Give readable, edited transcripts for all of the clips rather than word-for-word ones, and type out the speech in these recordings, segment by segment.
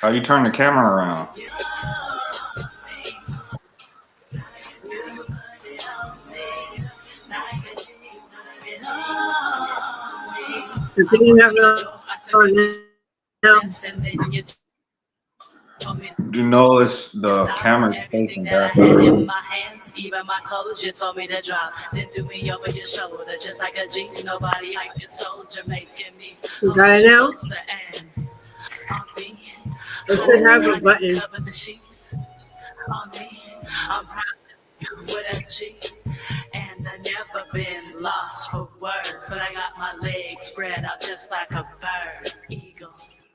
How you turn the camera around? I think you have it on now. You know it's the camera's facing backwards. You got it now? It should have a button.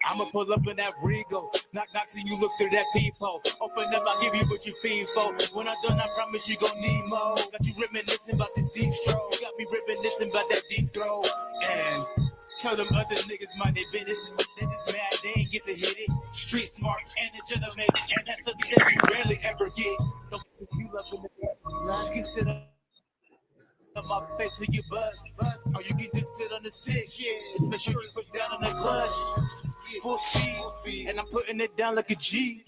I'ma pull up in that Regal. Knock, knock, see you look through that peephole. Open up, I'll give you what you fiend for. When I'm done, I promise you gon' need more. Got you reminiscing about this deep stroke. Got me reminiscing about that deep throat. And tell them other niggas mind their business. They just mad, they ain't get to hit it. Street smart and a gentleman. And that's something that you rarely ever get. Don't you love in the just consider my face till you bust. Or you can just sit on the stick. Just make sure you push down on the clutch. Full speed. And I'm putting it down like a G.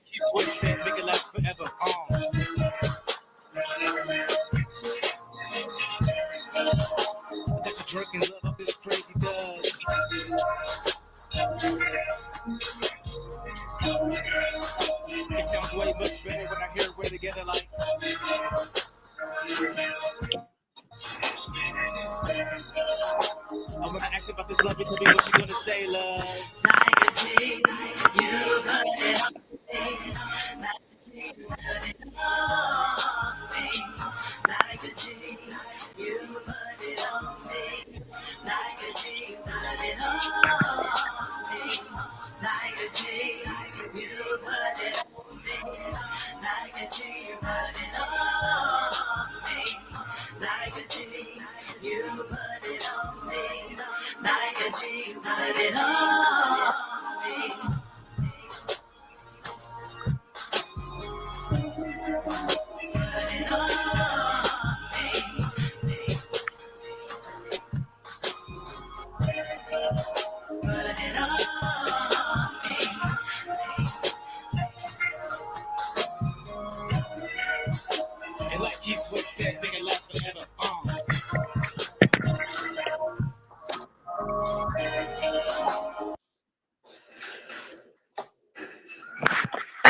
Keep what said, make it last forever. That you drink and love up this crazy dog. It sounds way much better when I hear it way together like. I'm gonna ask about this love and tell me what you gonna say, love. And like Keith Sweat said, make it last forever.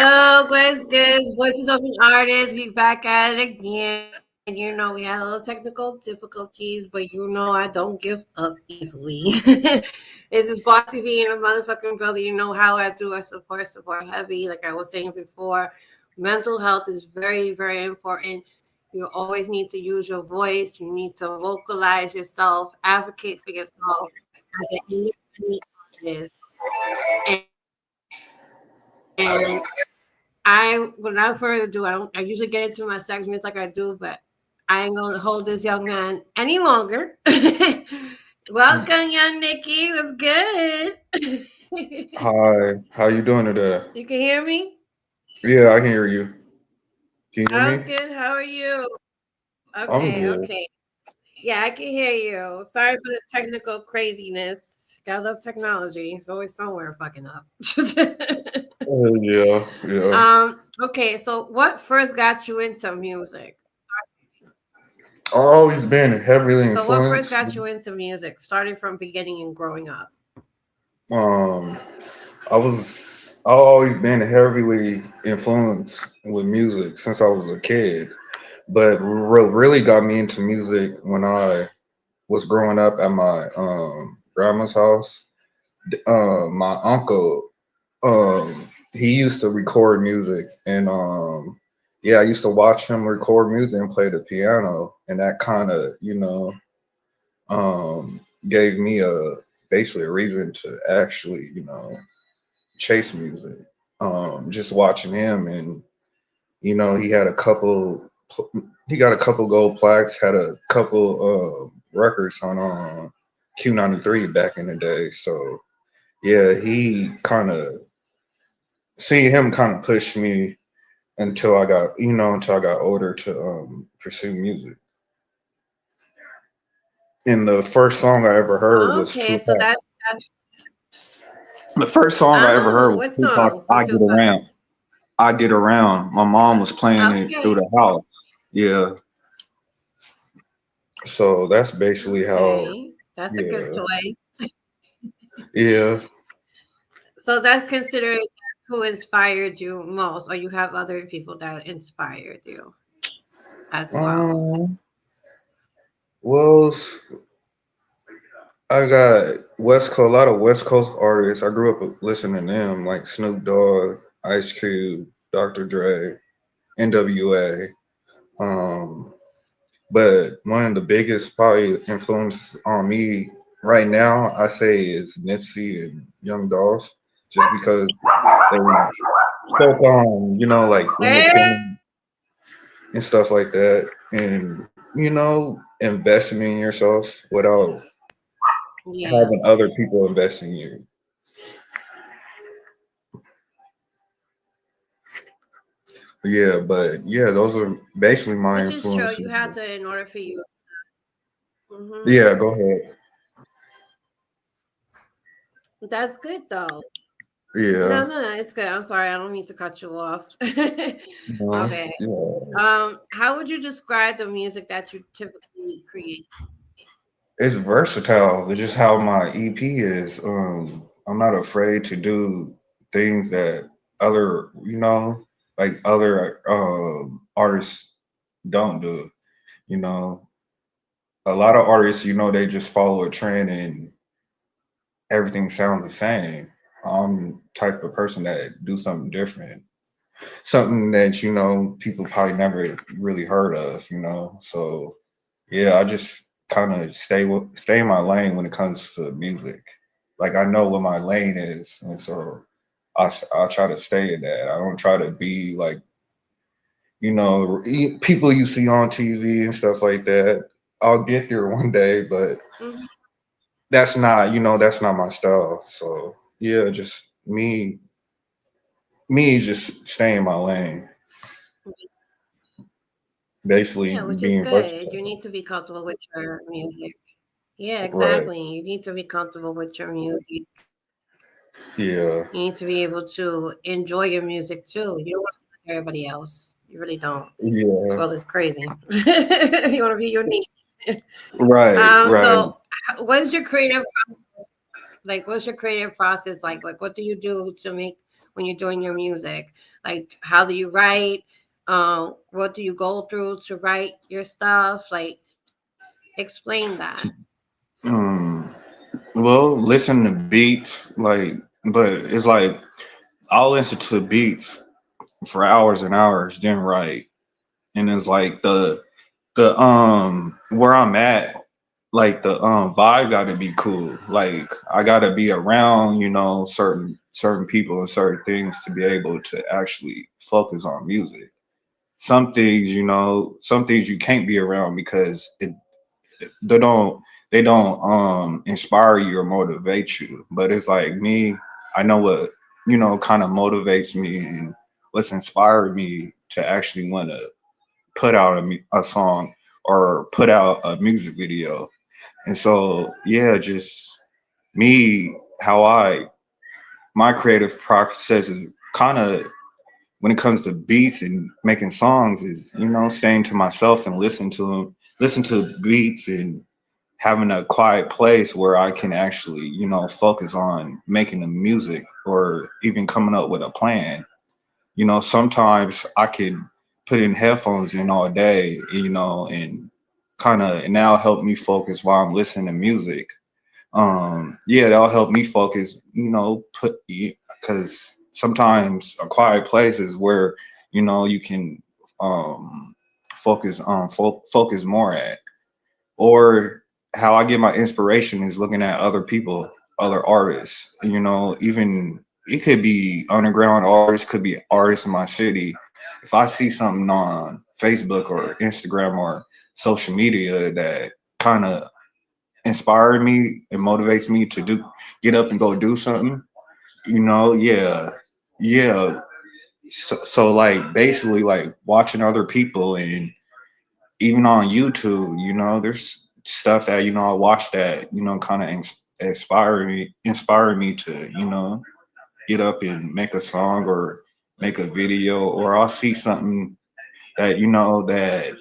Oh, what's good? Voices of an artist. We back at it again. You know, we had a little technical difficulties, but you know I don't give up easily. This is Boss TV and a motherfucking brother. You know how I do. I support heavy. Like I was saying before, mental health is very, very important. You always need to use your voice. You need to vocalize yourself, advocate for yourself as an independent artist. And without further ado, I usually get into my segments like I do, but I ain't gonna hold this young man any longer. Welcome, young Nicky. What's good? Hi, how you doing today? You can hear me? Yeah, I can hear you. Can you hear I'm me? good. How are you? I'm Okay, good. okay. Yeah, I can hear you. Sorry for the technical craziness. Gotta love technology. It's always somewhere fucking up. Yeah, yeah. Okay, so what first got you into music? I always been heavily So what first influenced. got you into music, starting from beginning and growing up? Um, I always been heavily influenced with music since I was a kid. But what really got me into music when I was growing up at my grandma's house. My uncle, he used to record music, and yeah, I used to watch him record music and play the piano, and that kind of gave me a basically a reason to actually chase music. Just watching him, and he had a couple. He got a couple gold plaques, had a couple records on Q93 back in the day. So yeah, he kind of seeing him kind of pushed me until I got until I got older to pursue music. And the first song I ever heard was Okay, so Tupac. that's The first song I ever heard oh, was what Tupac. song from I Get Tupac? Around. I Get Around. My mom was playing it through Okay, the house. Yeah. So that's basically how. okay, that's a good Yeah. choice. Yeah. So that's considered who inspired you most, or you have other people that inspired you as well. Um. Well, I got West Coast. A lot of West Coast artists. I grew up listening to them, like Snoop Dogg, Ice Cube, Dr. Dre, NWA. Um. But one of the biggest probably influence on me right now, I say, is Nipsey and Young Dolph, just because they spoke on, like Eh? independent and stuff like that, and investing in yourself without Yeah, having other people invest in you. Yeah, but yeah, those are basically my which is true. influences. You have to in order for you. Hmm. Yeah, go ahead. That's good though. Yeah, No, no, no, it's good. I'm sorry, I don't mean to cut you off. My bad. yeah. How would you describe the music that you typically create? It's versatile. It's just how my EP is. I'm not afraid to do things that other, like other artists don't do. You know, a lot of artists, they just follow a trend and everything sounds the same. I'm the type of person that do something different, something that people probably never really heard of. So yeah, I just kind of stay in my lane when it comes to music. Like I know what my lane is, and so I try to stay in that. I don't try to be like people you see on TV and stuff like that. I'll get there one day, but Mhm. that's not my style. So yeah, just me just stay in my lane, basically Yeah, which is being good. You versatile. need to be comfortable with your music. Yeah, Right. exactly. You need to be comfortable with your music. You need to be able Yeah. to enjoy your music too. You don't want to be like everybody else. You really don't. This world is Yeah. crazy. You want to be unique. Right. So, Right. what is your creative like? What's your creative process like? Like, what do you do to make when you're doing your music? Like, how do you write? What do you go through to write your stuff? Like, explain that. Um, well, listen to beats, but it's like I'll listen to beats for hours and hours, then write, and it's like the where I'm at, like the vibe got to be cool. Like I got to be around, certain people and certain things to be able to actually focus on music. Some things you can't be around because they don't they don't inspire you or motivate you. But it's like me, I know what kind of motivates me and what's inspired me to actually want to put out a song or put out a music video. And so yeah, just me, how I my creative process is kind of when it comes to beats and making songs is staying to myself and listen to beats and having a quiet place where I can actually, focus on making the music or even coming up with a plan. Sometimes I could put in headphones in all day, and and that'll help me focus while I'm listening to music. Yeah, that'll help me focus, put because sometimes a quiet place is where, you can um focus more at, or how I get my inspiration is looking at other people, other artists. Even it could be underground artists, could be artists in my city. If I see something on Facebook or Instagram or social media that kind of inspires me and motivates me to do get up and go do something. Yeah, yeah. So like basically like watching other people and even on YouTube, there's stuff that I watch that kind of inspire me to get up and make a song or make a video, or I'll see something that that an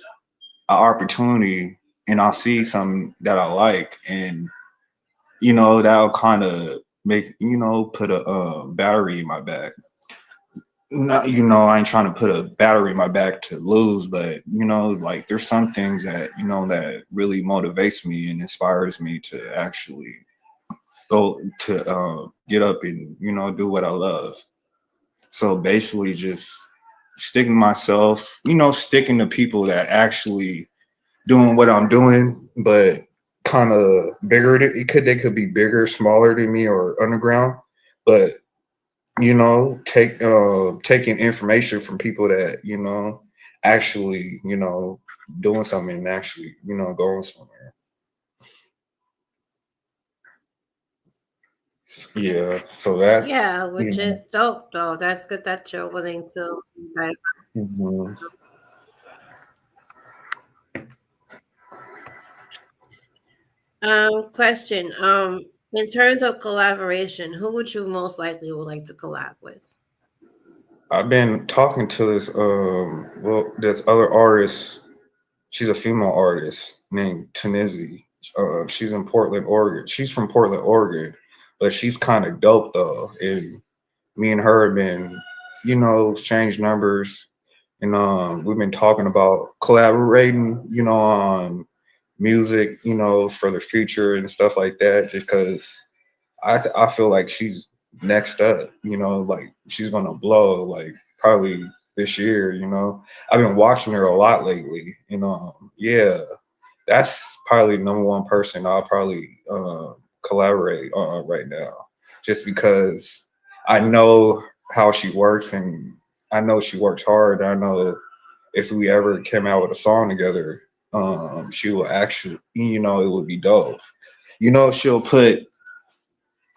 opportunity, and I'll see something that I like, and that'll kind of make put a battery in my back. Not, I ain't trying to put a battery in my back to lose, but like there's some things that that really motivates me and inspires me to actually go to get up and do what I love. So basically, just sticking to myself, sticking to people that actually doing what I'm doing, but kind of bigger. They could be bigger, smaller than me, or underground, but taking information from people that actually doing something and actually going somewhere. Yeah, so that's Yeah, you which know is dope though. That's good that you're willing to like mhm. question. In terms of collaboration, who would you most likely would like to collab with? I've been talking to this other artist. She's a female artist named Tanizi. She's in Portland, Oregon. She's from Portland, Oregon, but she's kind of dope though. And me and her have been, exchange numbers, and we've been talking about collaborating, on music, for the future and stuff like that. Just because I feel like she's next up, like she's gonna blow, like probably this year. I've been watching her a lot lately, yeah, that's probably the number one person I'll probably collaborate on right now, just because I know how she works, and I know she works hard. I know if we ever came out with a song together, she will actually, it would be dope. She'll put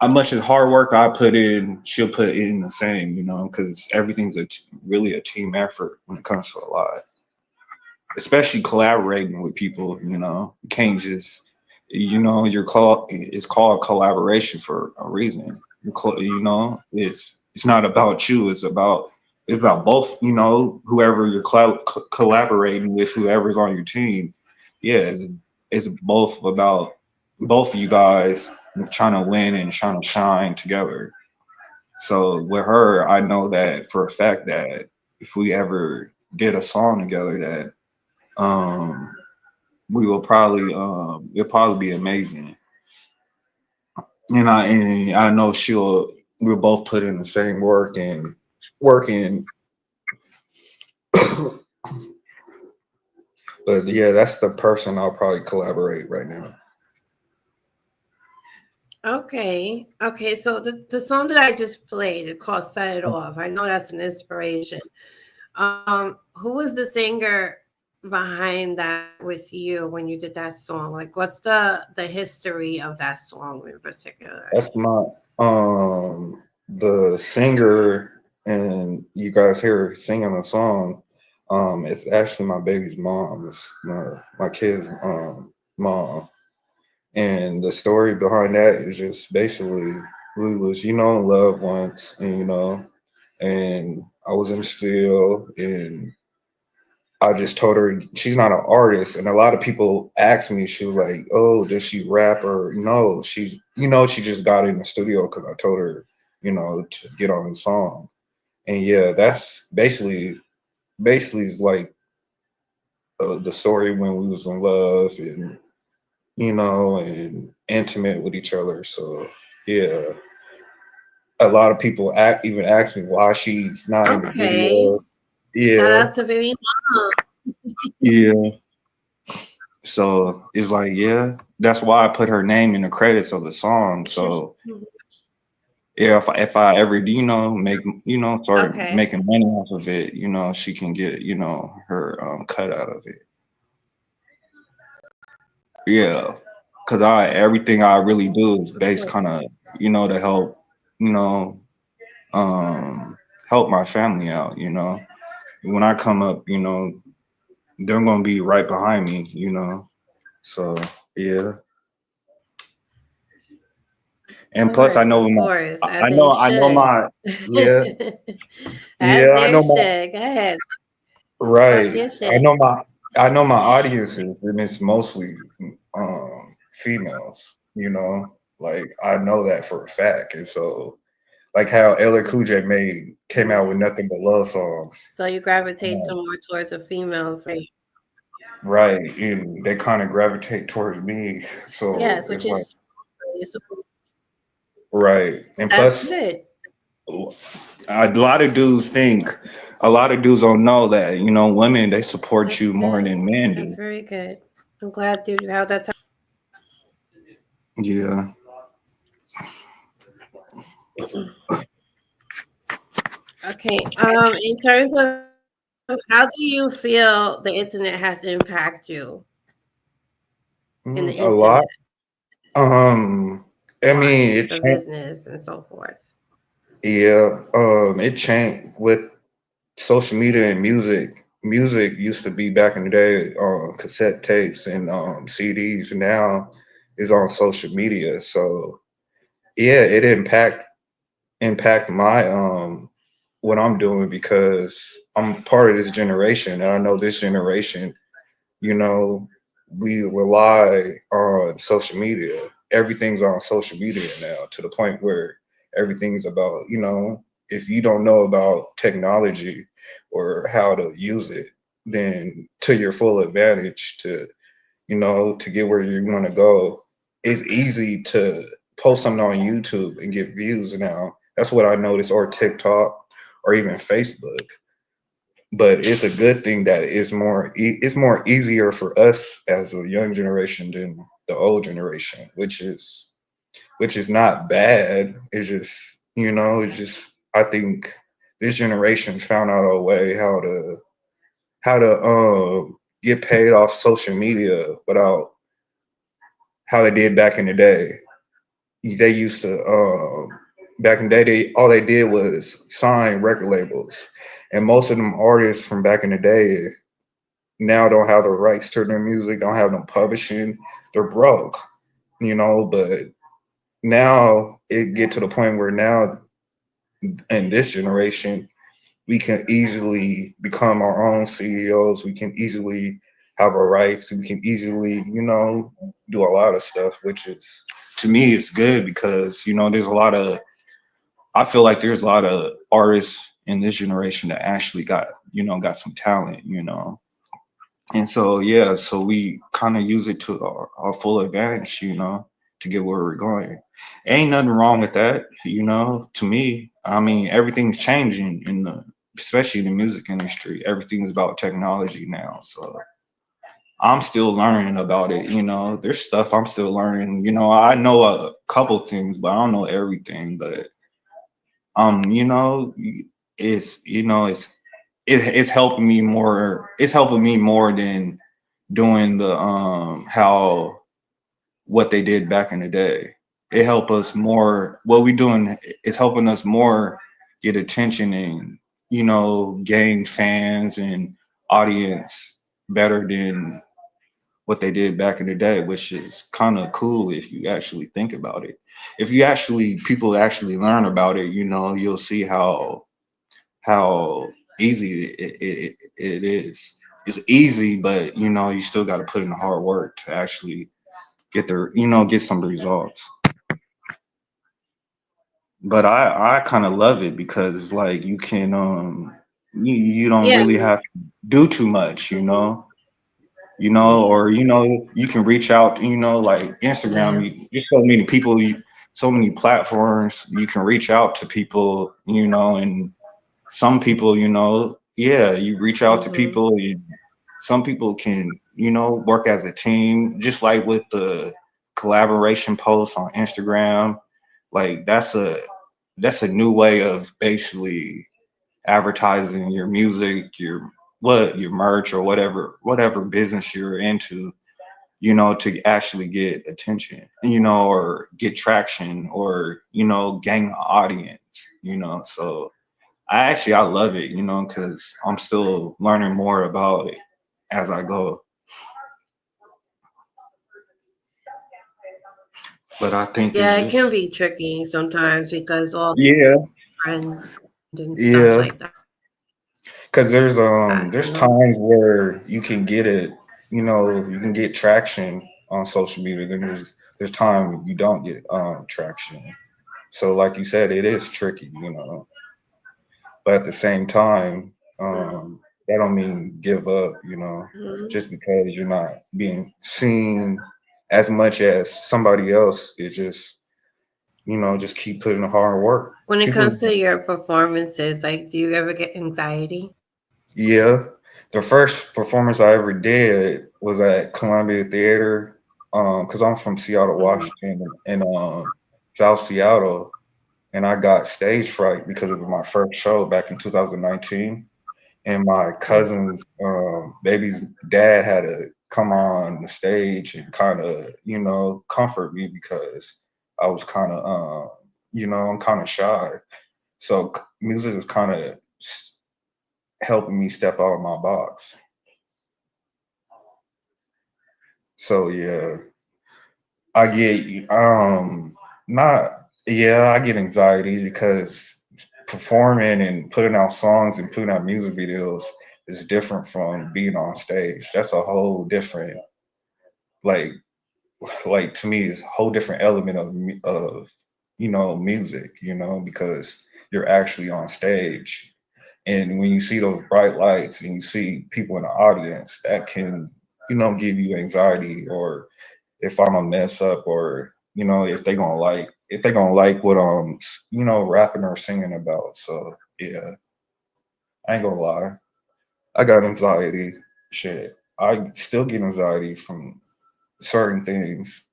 how much as hard work I put in, she'll put in the same, because everything's really a team effort when it comes to a lot, especially collaborating with people. You can't just, you're called. It's called collaboration for a reason. It's not about you. It's about both. Whoever you're collaborating with, whoever's on your team. Yeah, it's both about both of you guys trying to win and trying to shine together. So with her, I know that for a fact that if we ever did a song together, that um we will probably it'll probably be amazing. And I know we'll both put in the same work and working. But yeah, that's the person I'll probably collaborate right now. Okay. Okay, so the song that I just played, it's called Set It Off. I know that's an inspiration. Who was the singer behind that with you when you did that song? Like what's the history of that song in particular? That's my the singer, and you guys hear her singing a song. It's actually my baby's mom. It's my kid's mom. And the story behind that is just basically we was, in love once, and and I was in the studio, and I just told her she's not an artist. And a lot of people ask me, she was like, "Oh, does she rap?" Or no, she just got in the studio because I told her, to get on the song. And yeah, that's basically is like the story when we was in love, and and intimate with each other. So yeah, a lot of people even ask me why she's not in the Okay. video. Shout Yeah, out to Baby Mom. yeah. So it's like, yeah, that's why I put her name in the credits of the song. So yeah, if I ever do, make start Okay. making money off of it, she can get her cut out of it. Yeah. because I everything I really do is Of based kind course. of to help you know um help my family out. When I come up, they're gonna be right behind me. So yeah, Of and plus course, of course, as they I know should. my yeah As yeah I they know my should. Go ahead. Talk right your I shit. know my I know my audiences and it's mostly females. Like I know that for a fact, and so like how LA Cool J made came out with Mhm. nothing but love songs. So you gravitate Um, some more towards the females, right? right, and they kind of gravitate towards me, so Yes, which it's like is right, and that's plus good. a lot of dudes think, a lot of dudes don't know that women they support That's you more good. than men That's do. very good. I'm glad you how that's Yeah. okay. In terms of how do you feel the internet has impacted you in the A internet, lot. I wise, mean, the it changed. business and so forth? Yeah. It changed with social media and music. Music used to be back in the day on cassette tapes and CDs. Now is on social media. So yeah, it impact my what I'm doing because I'm part of this generation, and I know this generation you know, we rely on social media. Everything's on social media now to the point where everything's about, if you don't know about technology or how to use it, then to your full advantage to get where you want to go, it's easy to post something on YouTube and get views now. That's what I noticed, or TikTok or even Facebook, but it's a good thing that it's more easier for us as a young generation than the old generation, which is not bad. It's just I think this generation found out a way how to get paid off social media without how they did back in the day. They used to back in the day all they did was sign record labels, and most of them artists from back in the day now don't have the rights to their music, don't have no publishing, they're broke. But now it get to the point where now in this generation we can easily become our own CEOs. We can easily have our rights. We can easily, do a lot of stuff, which is to me it's good because there's a lot of I feel like there's a lot of artists in this generation that actually got some talent. And so yeah, so we kind of use it to our full advantage, to get where we're going. Ain't nothing wrong with that. To me, I mean, everything's changing especially in the music industry. Everything's about technology now. So I'm still learning about it. There's stuff I'm still learning. I know a couple things, but I don't know everything. But um, you know, it's helping me more. It's helping me more than doing the how what they did back in the day. It helped us more. What we doing is helping us more get attention and gain fans and audience better than what they did back in the day, which is kind of cool if you actually think about it. If you actually people actually learn about it, you'll see how easy it is. It's easy, but you still got to put in the hard work to actually get some results. But I kind of love it because it's like you can you don't Yeah. really have to do too much, Hmm. or you can reach out, like Instagram. Yeah. There's so many people, so many platforms you can reach out to people, and some people, yeah, you reach out to Hmm. people. Some people can, work as a team, just like with the collaboration posts on Instagram. Like that's a new way of basically advertising your music, your merch or whatever business you're into. to actually get attention, or get traction, or, gain an audience, So I love it, because I'm still learning more about it as I go. But I think it's Yeah, it can just, be tricky sometimes because all yeah, friends and stuff like that. yeah. Because I there's know. times where you can get it, you can get traction on social media. Then there's time you don't get traction. So like you said, it is tricky, But at the same time, that don't mean give up, just Mhm. because you're not being seen as much as somebody else. It just, just keep putting the hard work. When it People, comes to your performances, like, do you ever get anxiety? yeah. The first performance I ever did was at Columbia Theater, because I'm from Seattle, Mhm. Washington, and South Seattle, and I got stage fright because it was my first show back in 2019, and my cousin's baby's dad had to come on the stage and kind of, comfort me because I was kind of, I'm kind of shy. So music is kind of helping me step out of my box. So yeah, I get not yeah, I get anxiety because performing and putting out songs and putting out music videos is different from being on stage. That's a whole different, like to me, it's a whole different element of music, because you're actually on stage. And when you see those bright lights and you see people in the audience, that can, give you anxiety, or if I'm a mess up, or if they gonna like what I'm rapping or singing about. So yeah, I ain't gonna lie, I got anxiety. Shit, I still get anxiety from certain things,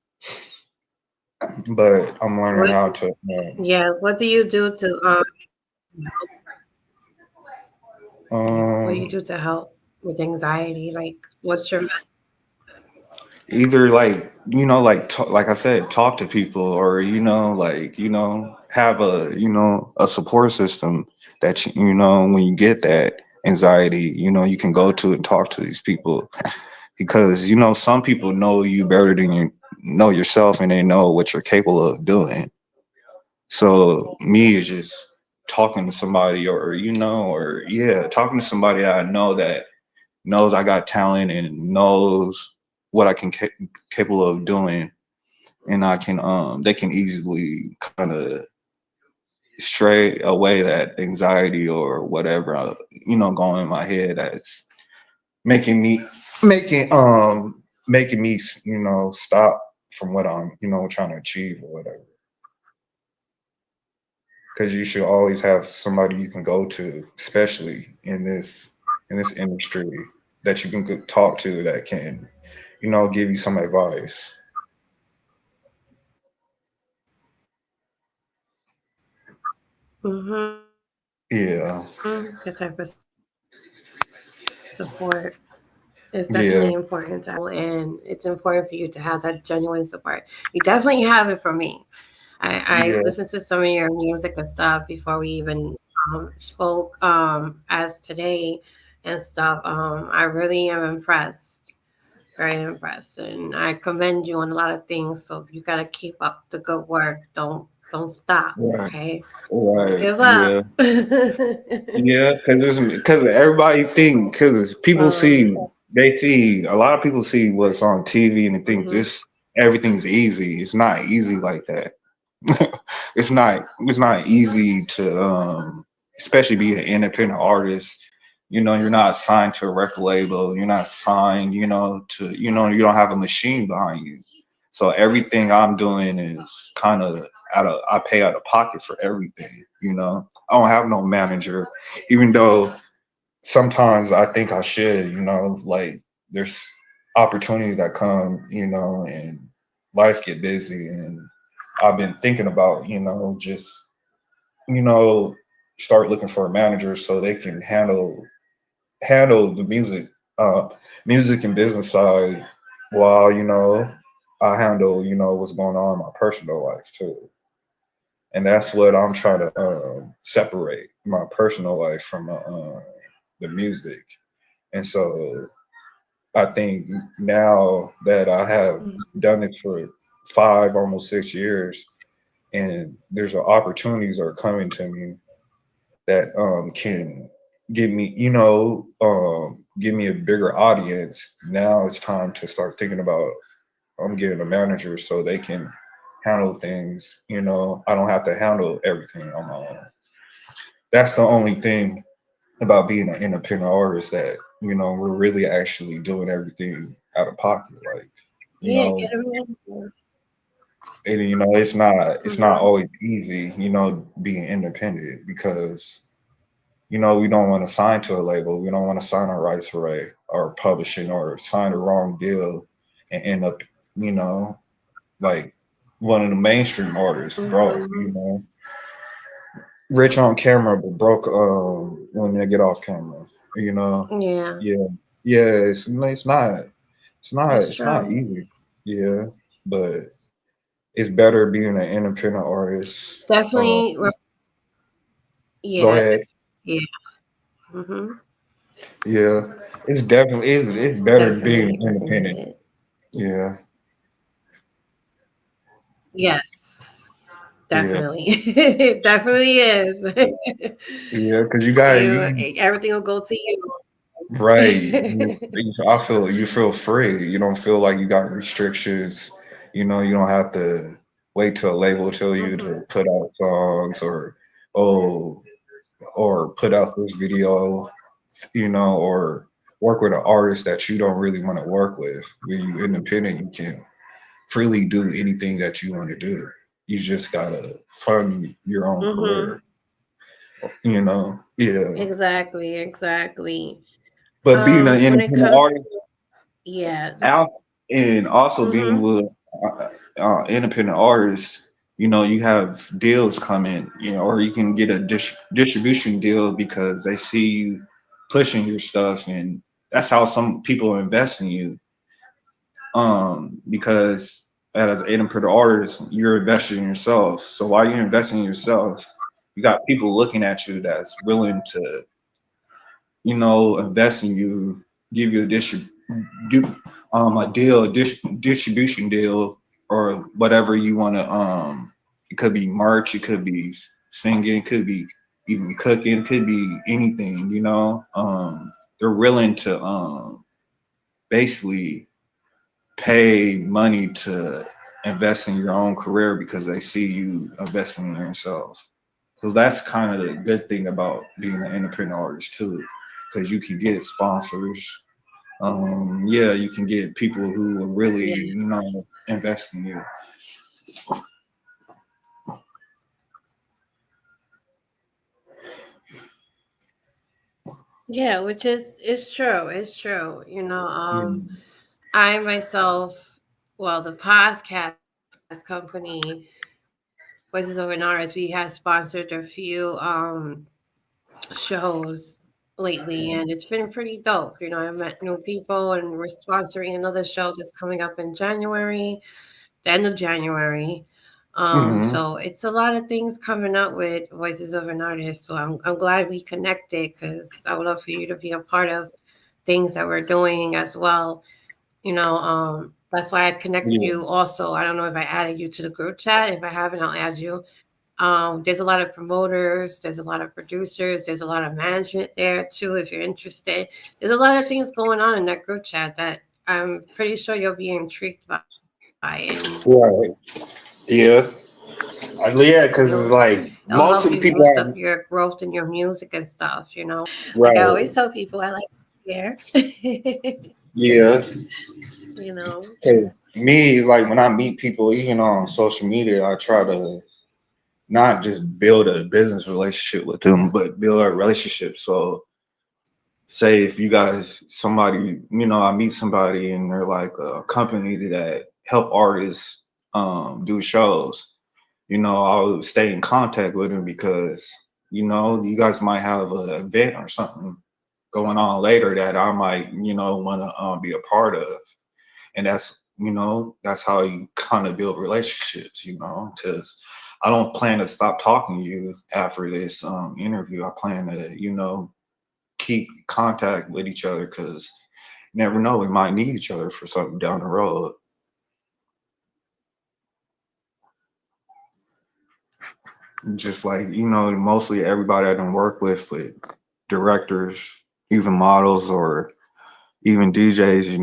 but I'm learning What? how to. Yeah. What do you do to what do you Um, do to help with anxiety? Like, what's your Either like, like I said, talk to people, or have a support system that when you get that anxiety, you can go to and talk to these people, because some people know you better than you know yourself, and they know what you're capable of doing. So me is just talking to somebody, or yeah, talking to somebody I know that knows I got talent and knows what I can capable of doing, and I can they can easily kind of stray away that anxiety or whatever going in my head, that's making me making me stop from what I'm trying to achieve or whatever. Because you should always have somebody you can go to, especially in this industry, that you can talk to, that can give you some advice. Yeah, that type of support is definitely yeah, important to have, and it's important for you to have that genuine support. You definitely have it from me. I yeah, listened to some of your music and stuff before we even spoke as today and stuff. I really am impressed, very impressed, and I commend you on a lot of things. So you got to keep up the good work. Don't stop. right, Okay, don't right, give up. yeah, yeah. Because everybody think, because people see, um, they see, a lot of people see what's on TV and they think mhm. this everything's easy. It's not easy like that. It's not easy to especially be an independent artist. You're not signed to a record label, you're not signed, to, you don't have a machine behind you. So everything I'm doing is kind of I pay out of pocket for everything, I don't have no manager, even though sometimes I think I should, like, there's opportunities that come, and life get busy, and I've been thinking about, just, you know, start looking for a manager so they can handle the music and business side, while I handle what's going on in my personal life too, and that's what I'm trying to separate my personal life from the music. And so I think now that I have done it for 5, almost 6 years, and there's opportunities are coming to me that can give me a bigger audience. Now it's time to start thinking about I'm getting a manager so they can handle things. I don't have to handle everything on my own. That's the only thing about being an independent artist that we're really actually doing everything out of pocket. Like you Yeah, know, get a manager. it's not Mm-hmm. always easy. Being independent because we don't want to sign to a label. We don't want to sign a rights array or publishing or sign the wrong deal and end up, you know, like one of the mainstream artists broke, Mm-hmm. rich on camera but broke when they get off camera, you know. Yeah, Yeah, yeah. It's not it's easy. true. Yeah, but it's better being an independent artist. Definitely. Go Yeah, ahead. yeah. Mm-hmm. Yeah, it's better being Definitely independent. recommend it. Yeah, Yes, yeah, definitely. It definitely is. yeah. Because you got you you everything will go to right. you. You feel free. You don't feel like you got restrictions. You don't have to wait till a label tell you Hmm. to put out songs oh or put out this video. Or work with an artist that you don't really want to work with. When you independent, you can freely do anything that you want to do. You just gotta fund your own Hmm. career. Yeah. Exactly, exactly. But being an When it independent comes, artist yeah. out and also being Hmm. with independent artists, you have deals coming, or you can get a distribution deal because they see you pushing your stuff, and that's how some people invest in you. Because as an independent artist, you're investing in yourself. So while you're investing in yourself, you got people looking at you that's willing to, invest in you, give you do, a deal, distribution deal, or whatever you want to. It could be merch, it could be singing, it could be even cooking, it could be anything. They're willing to basically pay money to invest in your own career because they see you investing in yourself. So that's kind of the good thing about being an independent artist too, because you can get sponsors. Yeah, you can get people who will really, Yeah, invest in you. yeah, which is true. It's true. Yeah. I myself, well, the podcast company, Voices of an Artist, we have sponsored a few shows lately, and it's been pretty dope. I met new people, and we're sponsoring another show that's coming up in January, the end of January. Hmm. So it's a lot of things coming up with Voices of an Artist. So I'm glad we connected because I would love for you to be a part of things that we're doing as well. That's why I connected Yeah. you also. I don't know if I added you to the group chat. If I haven't, I'll add you. There's a lot of promoters, there's a lot of producers, there's a lot of management there too, if you're interested. There's a lot of things going on in that group chat that I'm pretty sure you'll be intrigued by, and Right. Yeah. Yeah, because it's it'll like help you boost most up of the your people growth are in your music and stuff. Like I always right. tell people, I like to share. Yeah. you know. 'Cause me, like when I meet people, even on social media, I try to not just build a business relationship with them, but build a relationship. So, say if you guys, somebody, I meet somebody and they're like a company that help artists do shows, I would stay in contact with them because, you guys might have an event or something going on later that I might, want to be a part of. and that's how you kind of build relationships, because I don't plan to stop talking to you after this interview. I plan to keep contact with each other because you never know, we might need each other for something down the road. Just like mostly everybody I done work with directors, even models, or even DJs,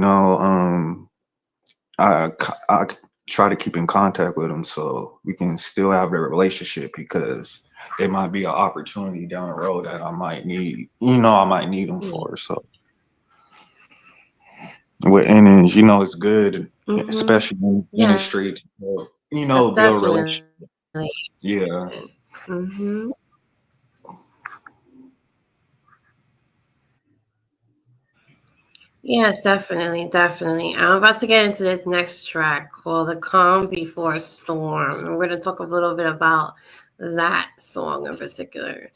I try to keep in contact with them so we can still have a relationship because there might be an opportunity down the road that I might need, I might need them Yeah. for. So, and then, it's good, Mm-hmm. especially in the Yeah, industry, to, that's build relationship. definitely. Yeah. Mm-hmm. Yes, definitely, definitely. I'm about to get into this next track called "The Calm Before Storm." And we're going to talk a little bit about that song in particular.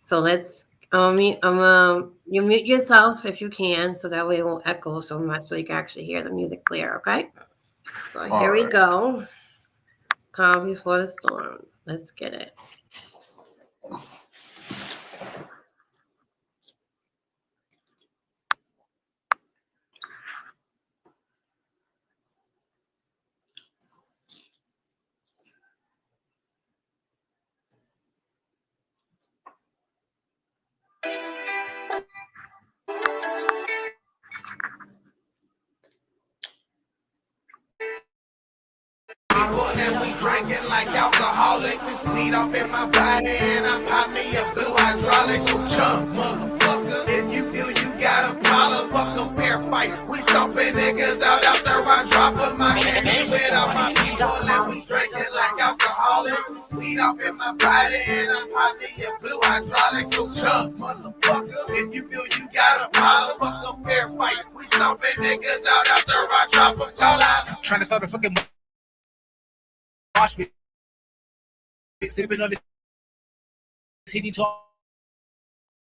So let's you mute yourself if you can, so that way it won't echo so much, so you can actually hear the music clear. Okay. So All here we right. go. Calm before the storm. Let's get it. And we drinking like alcoholics. It's weed up in my body, and I pop me a blue hydraulic. So jump, motherfucker. If you feel you got a problem, fuck no fair fight. We stomping niggas out after I drop 'em. I can't live without my people, and we drinking like alcoholics. It's weed up in my body, and I pop me a blue hydraulic. So jump, motherfucker. If you feel you got a problem, fuck no fair fight. We stomping niggas out after I drop 'em. Call out. Trying to start a fucking wash me, sipping on this hitty talk.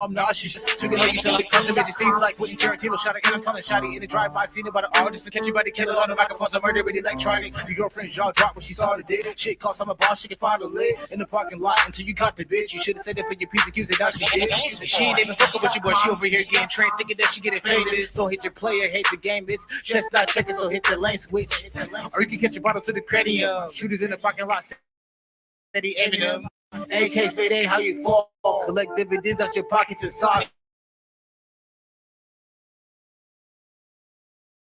I'm nauseous. Swinging like you tell me, conservation seems like Quentin Tarantino shot it, and I'm calling shotty in the drive-by, seen it by the artist to catch you by the killer on the microphones. I murder with electronics. Your girlfriend's jaw dropped when she saw the dick. Shit cost I'm a boss, she can find a lid in the parking lot until you got the bitch. You should have said that, but your piece of music, now she did. She ain't even fucking with you, boy. She over here getting trained, thinking that she getting famous. Don't hit your player, hate the game, it's just not checking, so hit the lane switch. Or you can catch your bottle to the cranium. Shooters in the parking lot, steady aiming them. AKs, made ain't how you fall. Collect dividends out your pockets and sock.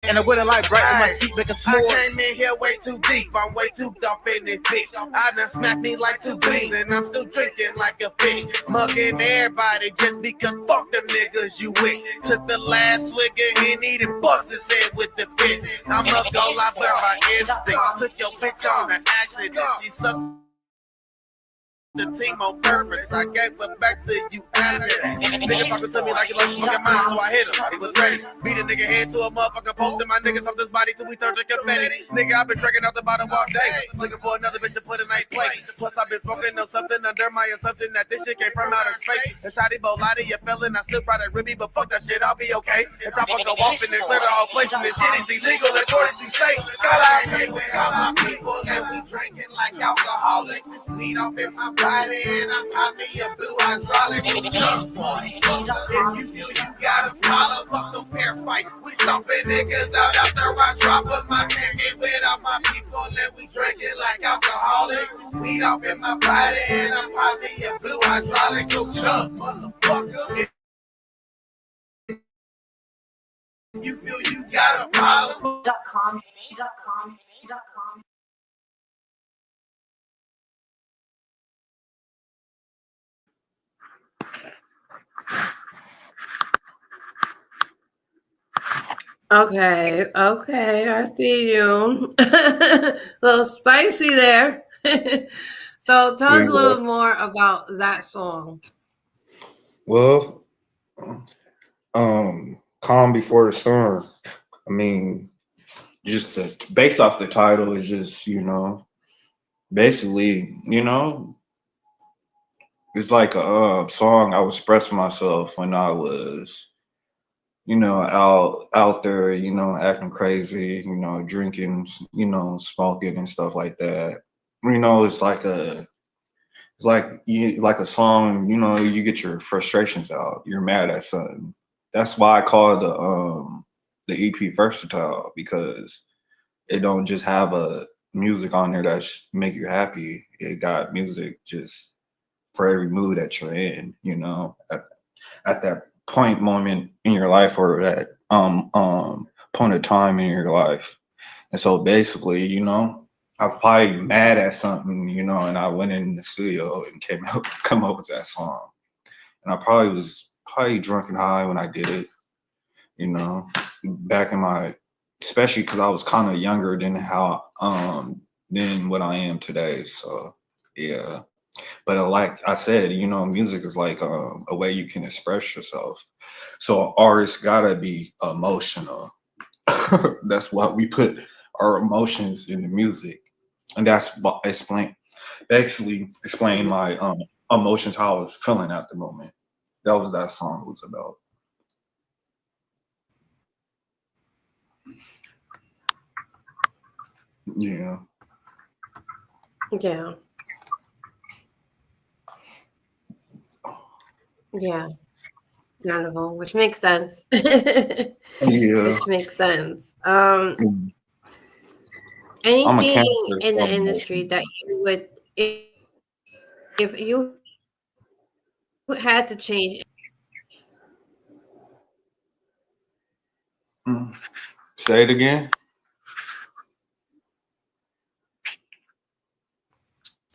And I wouldn't like bright in my feet make a s'mores. I came in here way too deep, I'm way too dumb in this bitch. I done smacked me like two beans, and I'm still drinking like a fish. Mugging everybody just because fuck them niggas you with. Took the last swig of Henny and bust his head with the fit. I'ma go out where my instinct. Took your bitch on an accident, she sucked the team on purpose. I gave it back to you after that. Nigga talking to me like he lost fucking mind, so I hit him. He was ready. Beat a nigga head to a motherfucker, posting my niggas off this body till we turn to confetti. Nigga, I've been drinking out the bottle all day. Looking for another bitch to put in eight place. Plus, I've been smoking on something under my assumption that this shit came from outer space. And Shotty Bolada, you feeling I still ride a ribby, but fuck that shit, I'll be okay. And chopper go off and then clear the whole place, and this shit is illegal according to states. Got out here with all my people, and we drinking like alcoholics. This weed off in my body, and I pop me a blue hydraulic. So jump on it. If you feel you got a problem, fuck no fair fight. We stomping niggas out after I drop 'em. I can't get without my people, and we drinking like alcoholics. This weed off in my body, and I pop me a blue hydraulic. So jump, motherfucker. If you feel you got a problem. Okay, okay, I see you. A little spicy there. So tell us a Yeah. little more about that song. Well, calm before the storm. I mean, just based off the title is just basically it's like a song I was expressing myself when I was out there, acting crazy, drinking, smoking and stuff like that. It's like you like a song, you get your frustrations out. You're mad at something. That's why I call the EP versatile, because it don't just have a music on there that make you happy. It got music just for every mood that you're in, at that point moment in your life, or that point of time in your life. And so basically, I was probably mad at something, and I went in the studio and come up with that song. And I probably was probably drunk and high when I did it, you know, back in my, especially because I was kind of younger than what I am today. So yeah. But like I said, music is like a way you can express yourself. So an artist gotta be emotional. That's why we put our emotions in the music, and that's what basically explain my emotions, how I was feeling at the moment. That was that song was about. Yeah, Yeah. Yeah. Wonderful, which makes sense. yeah. Which makes sense. Mm. I'm a Anything cancer in the for industry emotion. that you would, if you had to change, Mm. Say it again.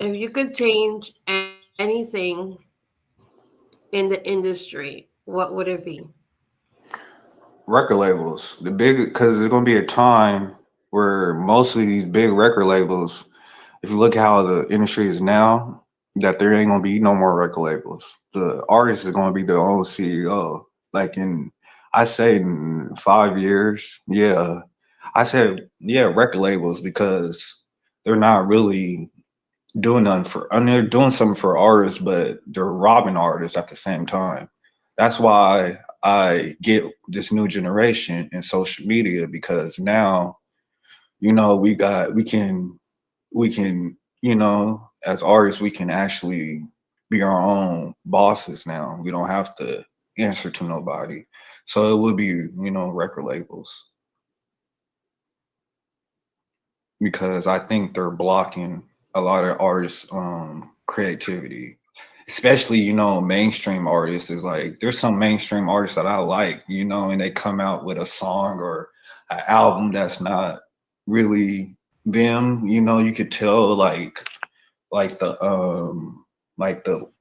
if you could change anything in the industry, what would it be? Record labels, the big, because there's gonna be a time where most of these big record labels, if you look at how the industry is now, that there ain't gonna be no more record labels. The artist is gonna be their own CEO. Like I say in 5 years, yeah. I said, yeah, record labels, because they're not really doing nothing I mean, they're doing something for artists, but they're robbing artists at the same time. That's why I get this new generation in social media, because now, we can, as artists, we can actually be our own bosses now. We don't have to answer to nobody. So it would be, record labels, because I think they're blocking a lot of artists' creativity. Especially, mainstream artists, is like there's some mainstream artists that I like, and they come out with a song or an album that's not really them. You could tell, like the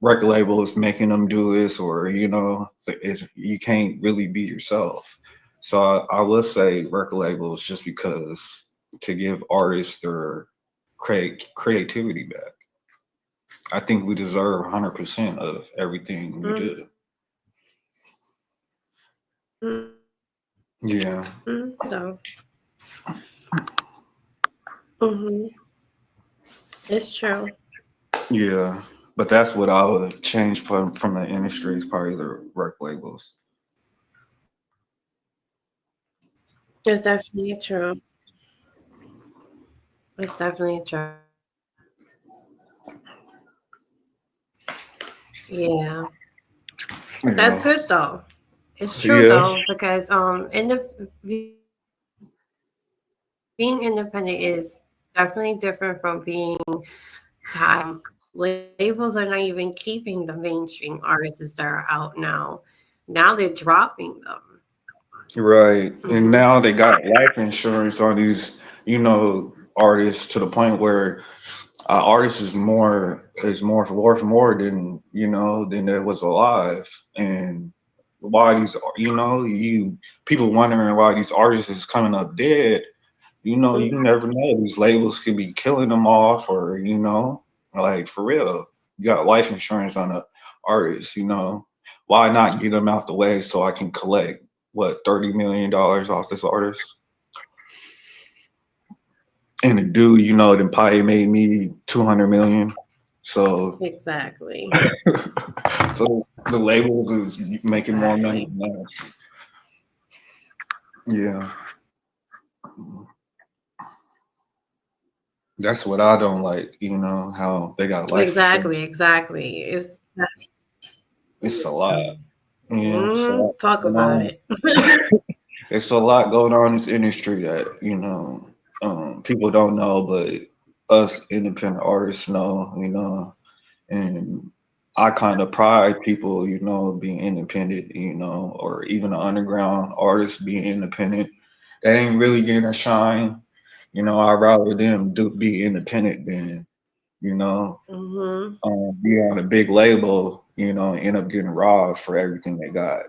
record label is making them do this, or you can't really be yourself. So I would say record labels, just because, to give artists their creativity back. I think we deserve 100% of everything we Mm-hmm. do. Yeah, No. Mm-hmm. It's true. yeah. But that's what I would change from the industry, is probably the record labels. It's definitely true. It's definitely true. Yeah. But that's Yeah, good though. It's true yeah, though, because being independent is definitely different from being tied to a label. Labels are not even keeping the mainstream artists that are out now. Now they're dropping them. right. And Hmm. now they got life insurance on these, artists, to the point where artist is more worth more than it was alive. And why these, you people wondering why these artists is coming up dead. You never know, these labels could be killing them off, or like, for real, you got life insurance on the artist. Why not get them out the way, so I can collect, what, $30 million off this artist? And the dude, then probably made me 200 million. So, Exactly. so the labels is making more money Exactly. than us. Yeah, that's what I don't like. How they got life insurance. Exactly, exactly. It's that's It's a lot. Yeah, so talk going about on. it. It's a lot going on in this industry that people don't know, but us independent artists know. And I kind of pride people, being independent, or even the underground artists being independent. That ain't really getting a shine. I'd rather them be independent than, you know, Hmm. be on a big label, and end up getting robbed for everything they got.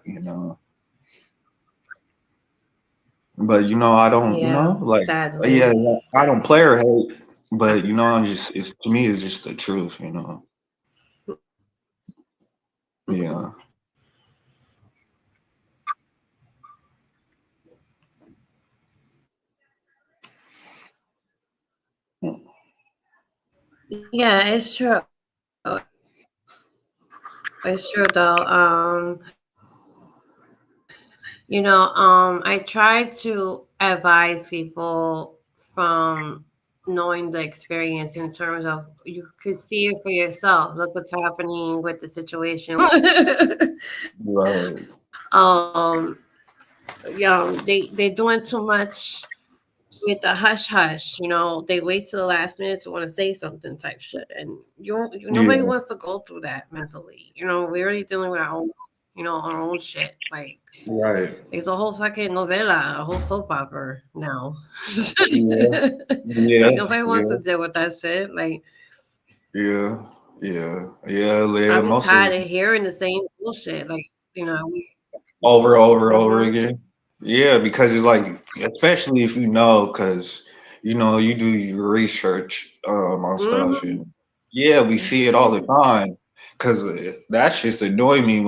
But I don't, Yeah, like, yeah, sadly. yeah, I don't play or hate, but I'm just, it's to me, it's just the truth. Yeah. Yeah, it's true. It's true though. I try to advise people from knowing the experience in terms of you could see it for yourself. Look what's happening with the situation. Right. um, they're doing too much with the hush hush. They wait till the last minute to want to say something type shit, and nobody Yeah. wants to go through that mentally. We're already dealing with our own shit. Like Right. it's a whole fucking novela, a whole soap opera now. Yeah. Like Yeah. nobody wants Yeah. to deal with that shit. Like Yeah. Yeah. Yeah. Yeah. I be Most of tired of hearing the same bullshit. Like over mm-hmm, again. Yeah, because it's like, especially if because you do your research on stuff, mm-hmm, and yeah, we see it all the time. Because that shit's annoying me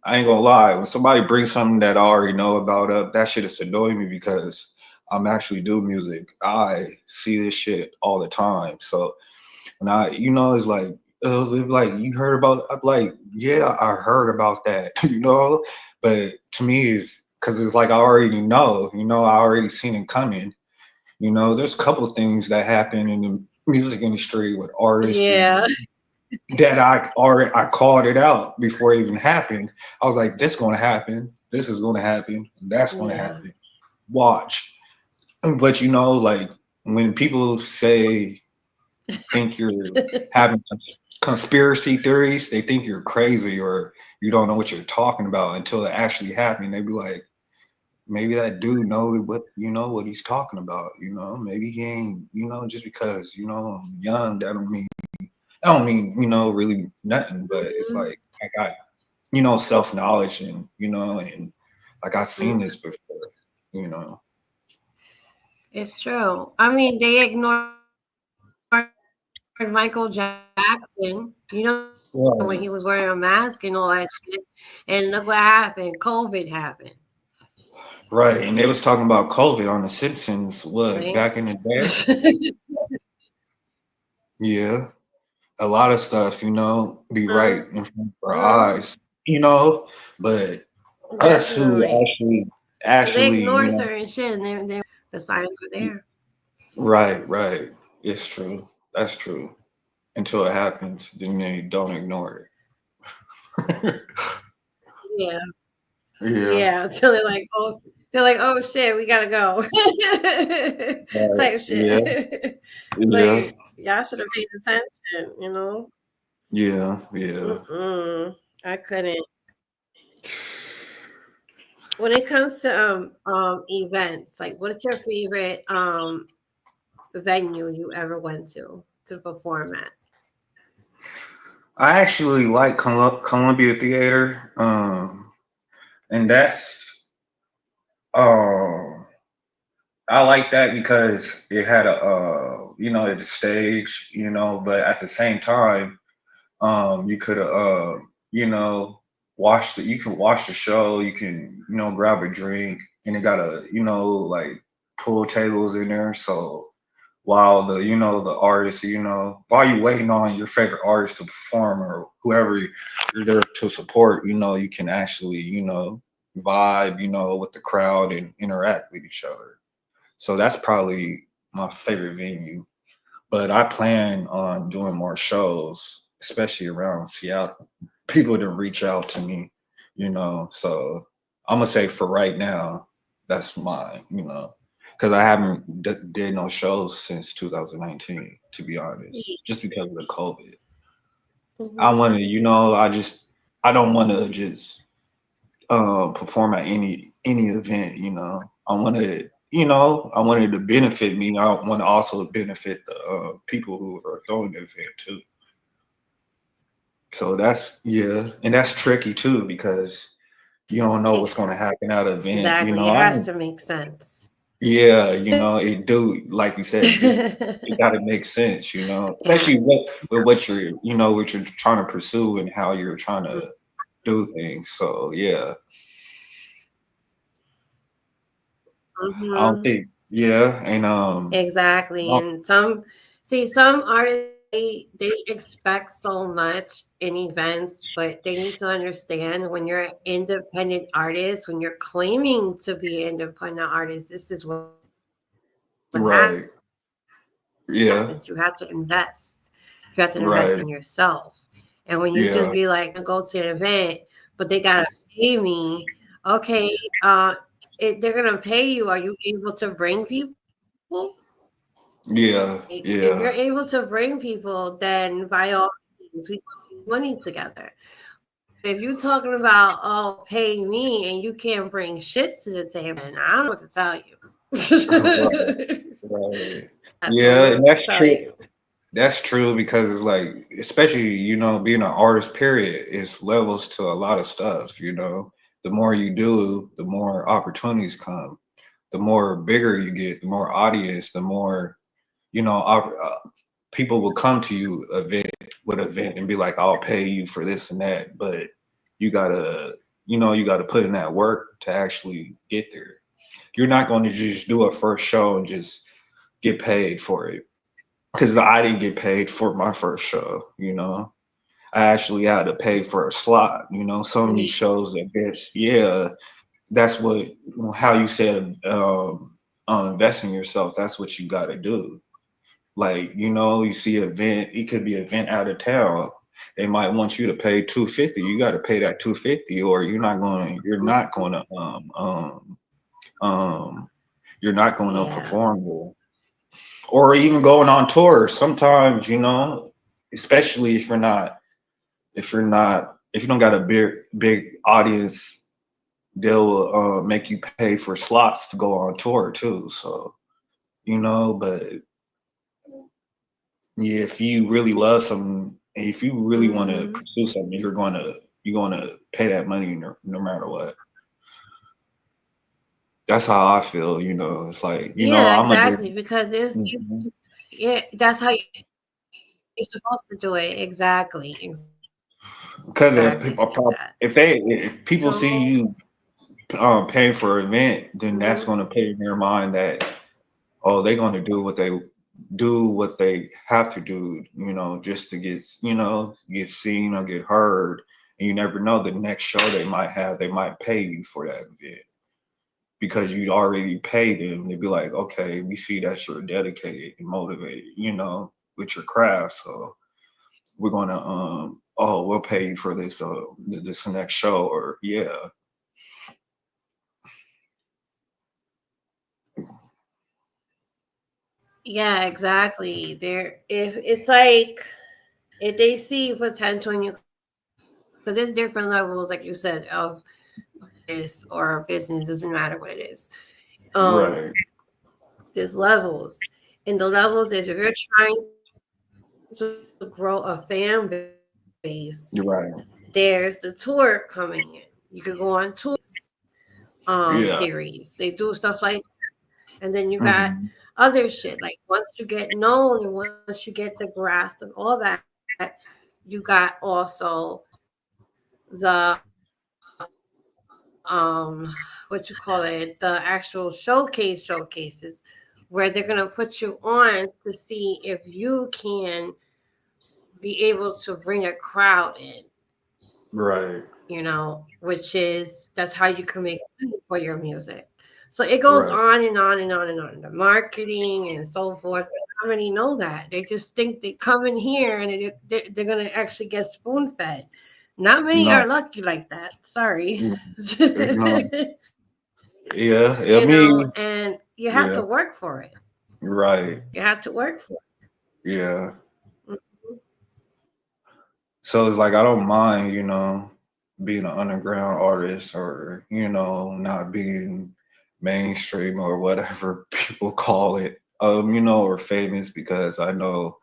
I ain't gonna lie, when somebody brings something that I already know about up, that shit is annoying me because I'm actually do music. I see this shit all the time, so. And it's like, they be like, you heard about? I'm like, yeah, I heard about that, But to me, it's because it's like I already know, I already seen it coming. There's a couple of things that happen in the music industry with artists yeah, and that I called it out before it even happened. I was like, this going to happen. This is going to happen. That's going to yeah, happen. Watch. But like when people think you're having conspiracy theories, they think you're crazy or you don't know what you're talking about until it actually happened. They be like, maybe that dude know what he's talking about. Maybe he ain't. Just because I'm young, that don't mean really nothing. But it's mhm, like I got self knowledge and like I've seen this before. You know, it's true. I mean, they ignored Michael Jackson. When he was wearing a mask and all that shit, and look what happened. COVID happened. right? And they was talking about COVID on The Simpsons. See? What back in the day? Yeah. A lot of stuff, be right Mhm, in front of our eyes, but us who definitely. So they actually, ignore certain shit, and the signs were there. right, right. It's true. That's true. Until it happens, then they don't ignore it. Yeah, Yeah, yeah. Until they're like, oh shit, we gotta go, right. type Yeah, shit. yeah, Like y'all should have paid attention. yeah, yeah. Mm-mm. I couldn't. When it comes to events, like what's your favorite venue you ever went to perform at? I actually like Columbia Theater, and that's um, I like that because it had the stage, but at the same time, you could you know, you can watch the show, you can, grab a drink, and it got like pool tables in there. So while the artist, while you waiting on your favorite artist to perform or whoever you're there to support, you can actually, vibe, with the crowd and interact with each other. So that's probably my favorite venue. But I plan on doing more shows, especially around Seattle. People to reach out to me. So I'm gonna say for right now, that's mine. Because I haven't did no shows since 2019, to be honest, just because of the COVID. I Mhm. want to, I don't want to just perform at any event. I wanted to benefit me. I want to also benefit the people who are throwing the event too. So that's, yeah, and that's tricky too because you don't know what's going to happen at an event. Exactly. It I has don't, to make sense. yeah, it do, like you said, it got to make sense. Yeah. Especially with what you're trying to pursue and how you're trying to do things. So yeah, I don't Hmm. think, yeah, and Exactly. oh, And some artists they expect so much in events, but they need to understand when you're an independent artist, when you're claiming to be an independent artist, this is what happens. You have to invest. right, You have to yeah, invest in yourself. And when you just right, be like, I'm gonna go to an event, but they gotta pay me, okay, they're gonna pay you. Are you able to bring people? Like, if you're yeah, able to yeah, bring people, then by all means, we can make money together. But if you're talking about, oh, pay me and you can't bring shit to the table, then I don't know what to tell you. right, I right, don't know what to yeah, tell and you. that's true because it's like, especially being an artist, period, is levels to a lot of stuff. The more you do, the more opportunities come. The more bigger you get, the more audience, the more people will come to you event and be like, I'll pay you for this and that, but you gotta you gotta put in that work to actually get there. You're not going to just do a first show and just get paid for it, because I didn't get paid for my first show. I actually had to pay for a slot. Some of these shows that bitch, yeah, that's what, how you said, invest in yourself. That's what you got to do. Like, you see an event, it could be an event out of town. They might want you to pay 250. You got to pay that 250, or um you're not going to Yeah. perform well. Or even going on tour. Sometimes, especially if you don't got a big audience, they'll make you pay for slots to go on tour too. So, but yeah, if you really love something, if you really want to Hmm. pursue something, you're gonna pay that money no matter what. That's how I feel. It's like, Yeah, I'm gonna do. exactly. Because Mhm. yeah, that's how you're supposed to do it. Exactly, exactly. You're supposed to do Because that. if So, people see you paying for an event, then mhm. that's gonna put in their mind that, oh, they're gonna do what they have to do, just to get seen or get heard. And you never know, the next show they might pay you for that event because you already paid them. They'd be like, okay, we see that you're dedicated and motivated, with your craft. So we're gonna we'll pay you for this next show, or yeah. Yeah, exactly. If it's like if they see potential in you, because there's different levels, like you said, of artists or business, doesn't matter what it is. Um, Right. there's levels, and the levels is if you're trying to grow a fan base, there's the You're tour right. coming in. You could go on tours, series. Yeah. They do stuff like, and then you got Hmm. other shit. Like once you get known and once you get the grasp and all that, you got also the what you call it, the actual showcases where they're gonna put you on to see if you can be able to bring a crowd in. Right. which is that's how you can make money for your music. So it goes Right. on and on and on and on. The marketing and so forth. How many know that? They just think they come in here and they're going to actually get spoon fed. Not many No. are lucky like that. Sorry. No. Yeah. I mean. And you have Yeah. to work for it. Right. You have to work for Yeah. it. So it's like I don't mind, being an underground artist or, not being mainstream or whatever people call it, or famous because I know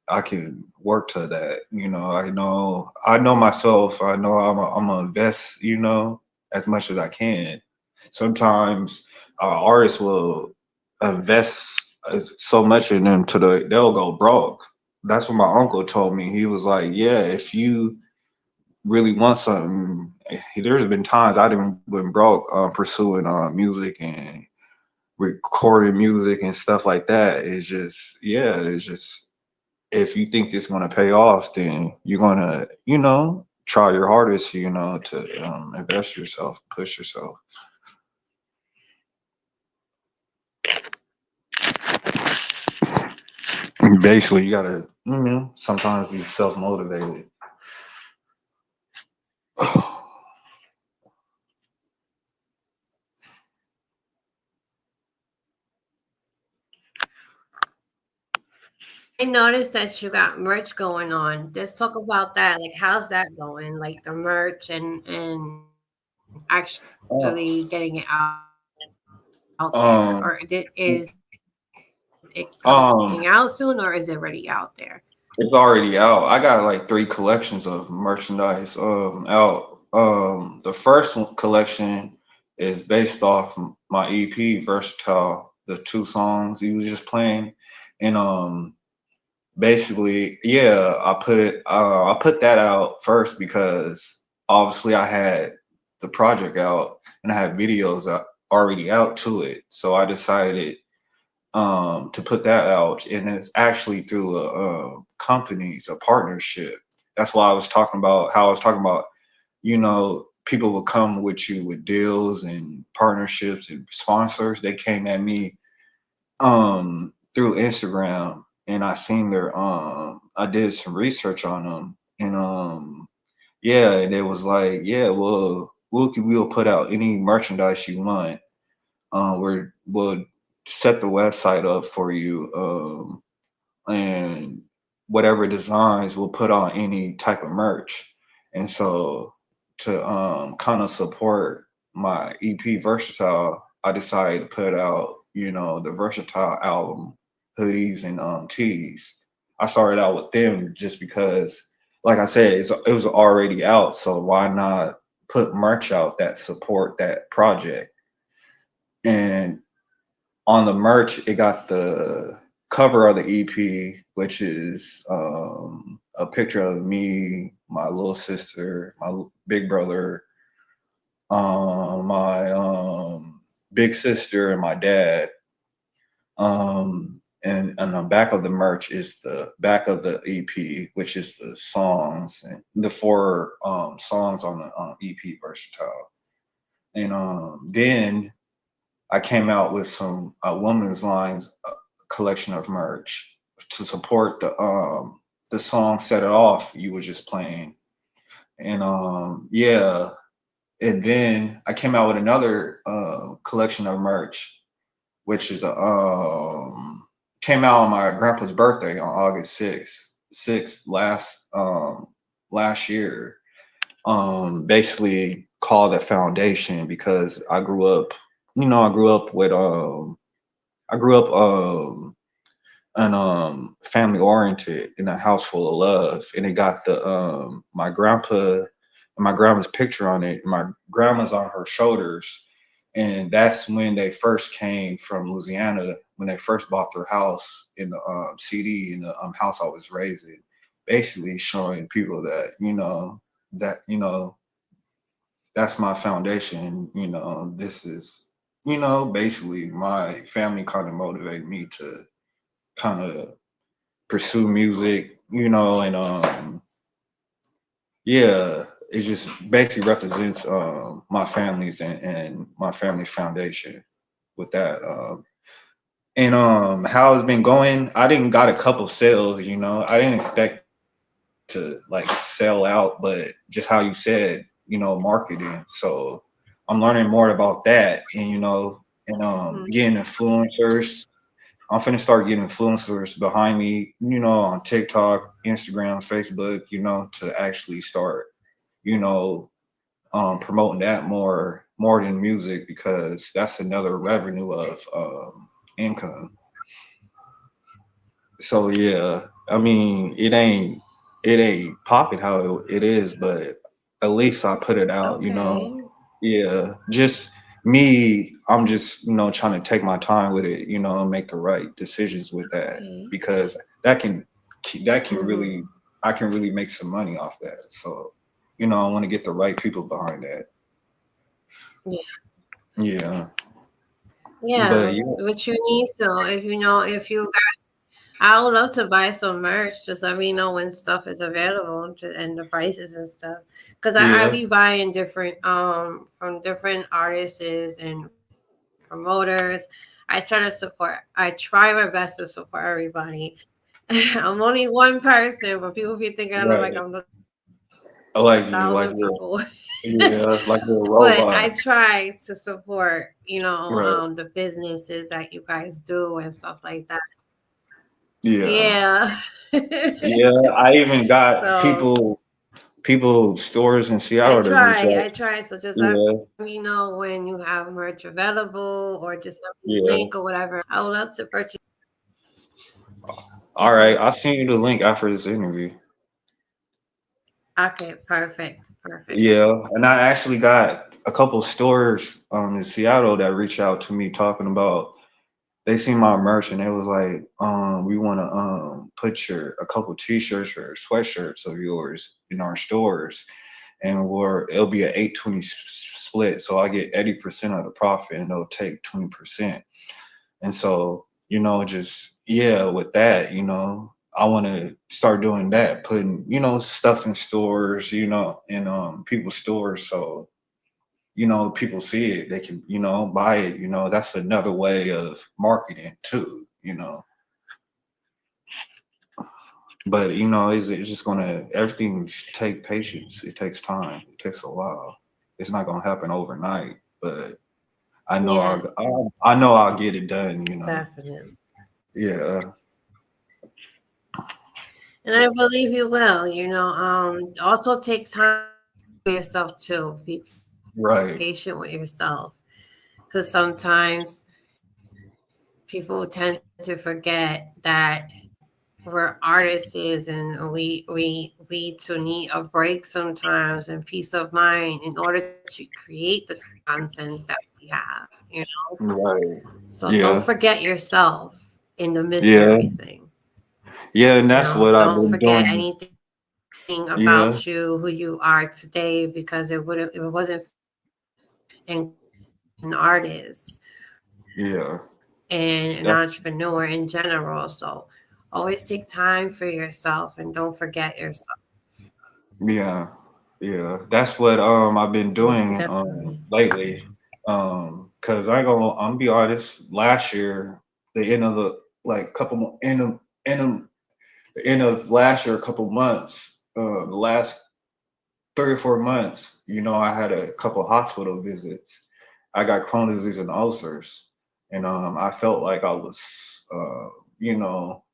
I can work to that. I know myself. I know I'm gonna invest, as much as I can. Sometimes artists will invest so much in them to they'll go broke. That's what my uncle told me. He was like, "Yeah, if you really want something, there's been times I didn't been broke pursuing music and recording music and stuff like that. It's just, yeah, it's just if you think it's gonna pay off, then you're gonna, try your hardest, to invest yourself, push yourself. Basically, you gotta, sometimes be self motivated. I noticed that you got merch going on. Let's talk about that. Like, how's that going? Like the merch and actually getting it out there, or is it um, coming out soon, or is it already out there? um, it's already out. I got like three collections of merchandise out. The first collection is based off my EP Versatile, the two songs you was just playing, and basically, yeah, I put that out first because obviously I had the project out and I had videos already out to it, so I decided to put that out, and it's actually through a partnership. That's why I was talking about how I was talking about, people will come with you with deals and partnerships and sponsors. They came at me through Instagram, and I seen their I did some research on them, and yeah, and it was like, yeah, well, we'll put out any merchandise you want. We'll set the website up for you, and whatever designs we'll put on any type of merch. And so to kind of support my EP Versatile, I decided to put out, the Versatile album hoodies and tees. I started out with them just because, like I said, it was already out, so why not put merch out that support that project? And on the merch, it got the cover of the EP, which is a picture of me, my little sister, my big brother, my big sister, and my dad. And on the back of the merch is the back of the EP, which is the songs and the four songs on the EP Versatile. And then I came out with some women's lines collection of merch to support the song "Set It Off" you were just playing, and yeah, and then I came out with another collection of merch, which is came out on my grandpa's birthday on August 6th last year. Basically called a foundation because I grew up with I grew up and family oriented in a house full of love, and it got the my grandpa and my grandma's picture on it. My grandma's on her shoulders, and that's when they first came from Louisiana, when they first bought their house in the CD in the house I was raised in, basically showing people that that that's my foundation. This is basically my family kind of motivated me to kind of pursue music, and yeah, it just basically represents my family's and my family's foundation with that. And how it's been going, I didn't got a couple sales, you know. I didn't expect to like sell out, but just how you said, you know, marketing. So I'm learning more about that, and you know, and getting influencers. I'm finna start getting influencers behind me, you know, on TikTok, Instagram, Facebook, you know, to actually start, you know, promoting that more than music because that's another revenue of income. So yeah, I mean, it ain't popping how it is, but at least I put it out, you know. Okay. Yeah, just me, I'm just, you know, trying to take my time with it, you know, and make the right decisions with that Okay. because that can that can Mm-hmm. really I can really make some money off that. So, you know, I want to get the right people behind that. Yeah. Yeah. But Yeah. yeah, What you need to, if you know, if you I would love to buy some merch. Just let me know when stuff is available and the prices and stuff. Cause I yeah, be buying different from different artists and promoters. I try to support. I try my best to support everybody. I'm only one person, but people be thinking I'm like right. I'm the I 1,000 like you, people. like you're yeah, like you're a But I robot. try to support, Right. the businesses that you guys do and stuff like that. Yeah. Yeah. Yeah. I even got So people stores in I Seattle that reach try, out. I try. So just let Yeah. me know when you have merch available or just send me a link or Yeah. whatever. I would love to purchase. All right. Okay. I'll send you the link after this interview. Okay, perfect. Perfect. Yeah. And I actually got a couple stores in Seattle that reached out to me talking about they seen my merch and they was like, we wanna put your a couple t-shirts or sweatshirts of yours in our stores and it'll be an 8-20 split. So I get 80% of the profit and they'll take 20%. And so, you know, just yeah, with that, you know, I want to start doing that, putting, you know, stuff in stores, you know, in people's stores. So, you know, people see it, they can, you know, buy it, you know, that's another way of marketing too, you know. But you know, it's just gonna everything take patience. It takes time. It takes a while. It's not gonna happen overnight, but I know Yeah, I know I'll get it done. You know. definitely. Yeah. And I believe you will, also take time for yourself too. Be patient with yourself. Right. Because sometimes people tend to forget that we're artists and we to need a break sometimes and peace of mind in order to create the content that we have. Right. So don't forget Yeah. yourself in the midst of Yeah. everything. Yeah. And that's what Don't I've been forget doing. anything about you, who you Yeah. are today, because if it wasn't for an artist Yeah. and an That, entrepreneur in general. So always take time for yourself and don't forget yourself. yeah. Yeah. That's what I've been doing Definitely. lately. Cause I'm gonna be honest. Last year, the end of the like couple the end of last year, a couple months, the last 3 or 4 months, you know, I had a couple hospital visits. I got Crohn's disease and ulcers, and I felt like I was, you know,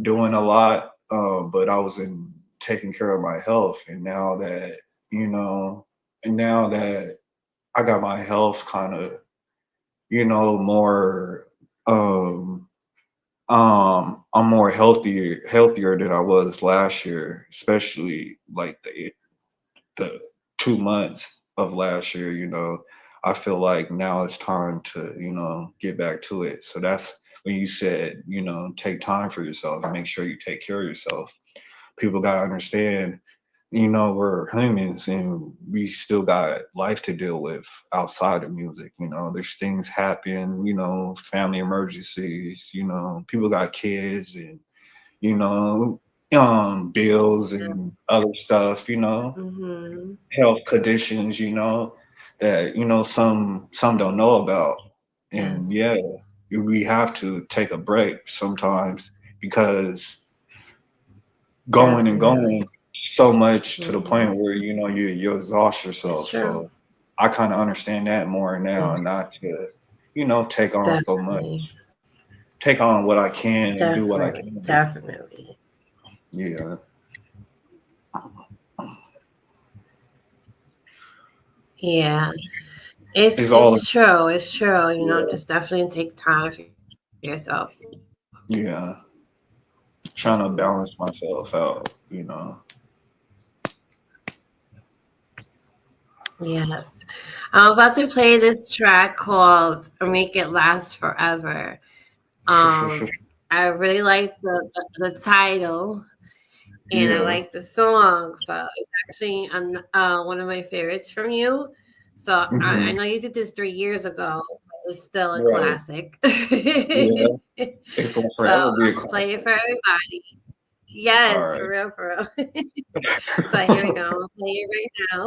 doing a lot, but I wasn't taking care of my health. And now that, you know, and now that I got my health kind of, you know, more, I'm more healthier than I was last year, especially like the 2 months of last year, you know, I feel like now it's time to, you know, get back to it. So that's when you said, you know, take time for yourself and make sure you take care of yourself. People got to understand, you know, we're humans and we still got life to deal with outside of music. You know, there's things happen, you know, family emergencies, you know, people got kids and, you know, bills and other stuff, Mm-hmm. health conditions, that some don't know about. And yeah, Yes, we have to take a break sometimes because going and definitely. going so much to the Mm-hmm. point where you exhaust It's yourself. true. So I kind of understand that more now, It's not to take on so much, definitely, take on what I can and do what I definitely, can. definitely. Yeah, Yeah, it's all it's true. It's true. yeah, Just definitely take time for yourself. yeah. Trying to Hmm. balance myself out. Yes. I'm about to play this track called "Make It Last Forever." Um, I really like the title, and I Yeah. like the song. So it's actually one of my favorites from you. So I Hmm. know you did this 3 years ago, but it's still a Right. classic. Yeah. It's gonna So forever be a I'll play it classic. for everybody. All Yes, right. for real, for real. So here we go. I'm gonna play it right now.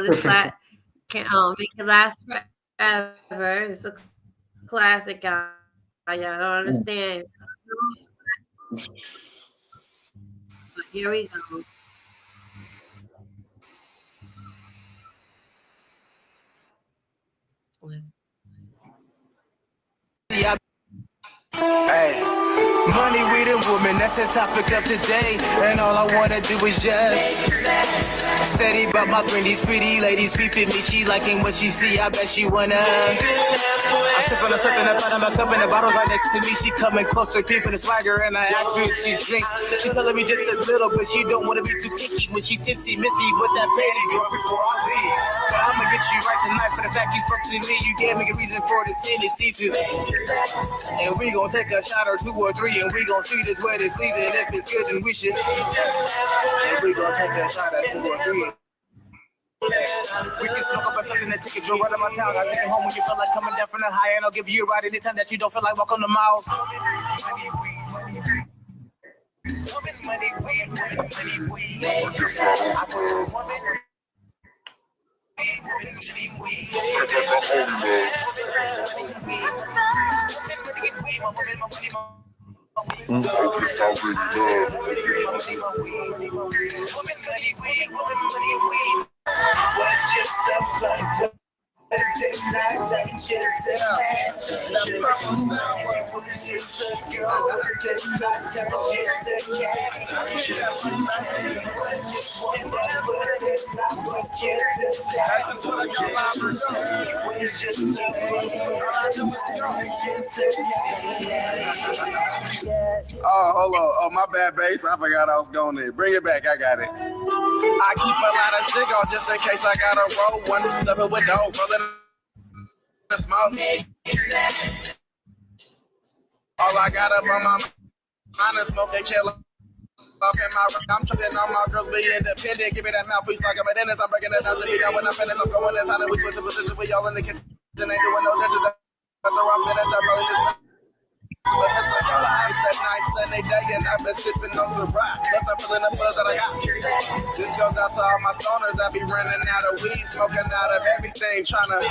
This can make it last forever. It's a classic, y'all. Y'all don't understand. But here we go. Hey, money, weed, and woman, that's the topic of today. And all I wanna do is just steady about my grin. These pretty ladies peeping me. She liking what she see. I bet she wanna. I'm sipping on something I thought I'm a cup and the bottle's right next to me. She coming closer, peeping the swagger, and I asked her if she drink. She telling me just a little, but she don't wanna be too picky. When she tipsy, misty with that petty girl before I leave. But I'ma get you right tonight for the fact you spoke to me. You gave me a reason for this Hennessy to. And we gon' take a shot or two or three, and we gon' see this where this leads. And if it's good, then we should. And we gon' take a shot or two or three. We can smoke up a something and take a drill right on my town. I take it home when you feel like coming down from the high, and I'll give you a ride anytime that you don't feel like walking the miles. Mm. Oh, hold on. Oh, my bad, bass. I forgot I was going there. Bring it back. I got it. I keep a lot of shit on just in case I gotta roll one. Stuff it with dope, rolling the smoke. All I got up on my mind is smoke and kill up in my room. I'm tripping on my girls, be independent. Give me that mouthpiece like I'm a dentist. I'm breaking it down to be done when I'm finished. I'm going inside and we switch the position. We all in the kitchen. Ain't doing no dishes. So I'm finished. I'm rolling this. But it's like nice at night, Sunday day, and I've been sipping on some rock. Plus, I'm feeling the buzz that I got. This goes out to all my stoners. I be running out of weed, smoking out of everything, trying to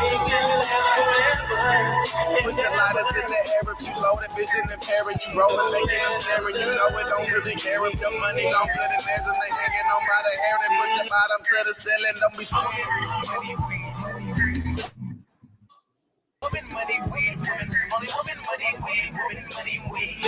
put your lighters in the air if you loaded, vision impairing. You rolling, making them staring. You know it don't really care if your money don't good and theirs, and they hanging on by the hair. They put your bottom to the ceiling, don't be scared. Money, weed, woman, money, weed, woman, only woman, money, weed, woman, money, weed.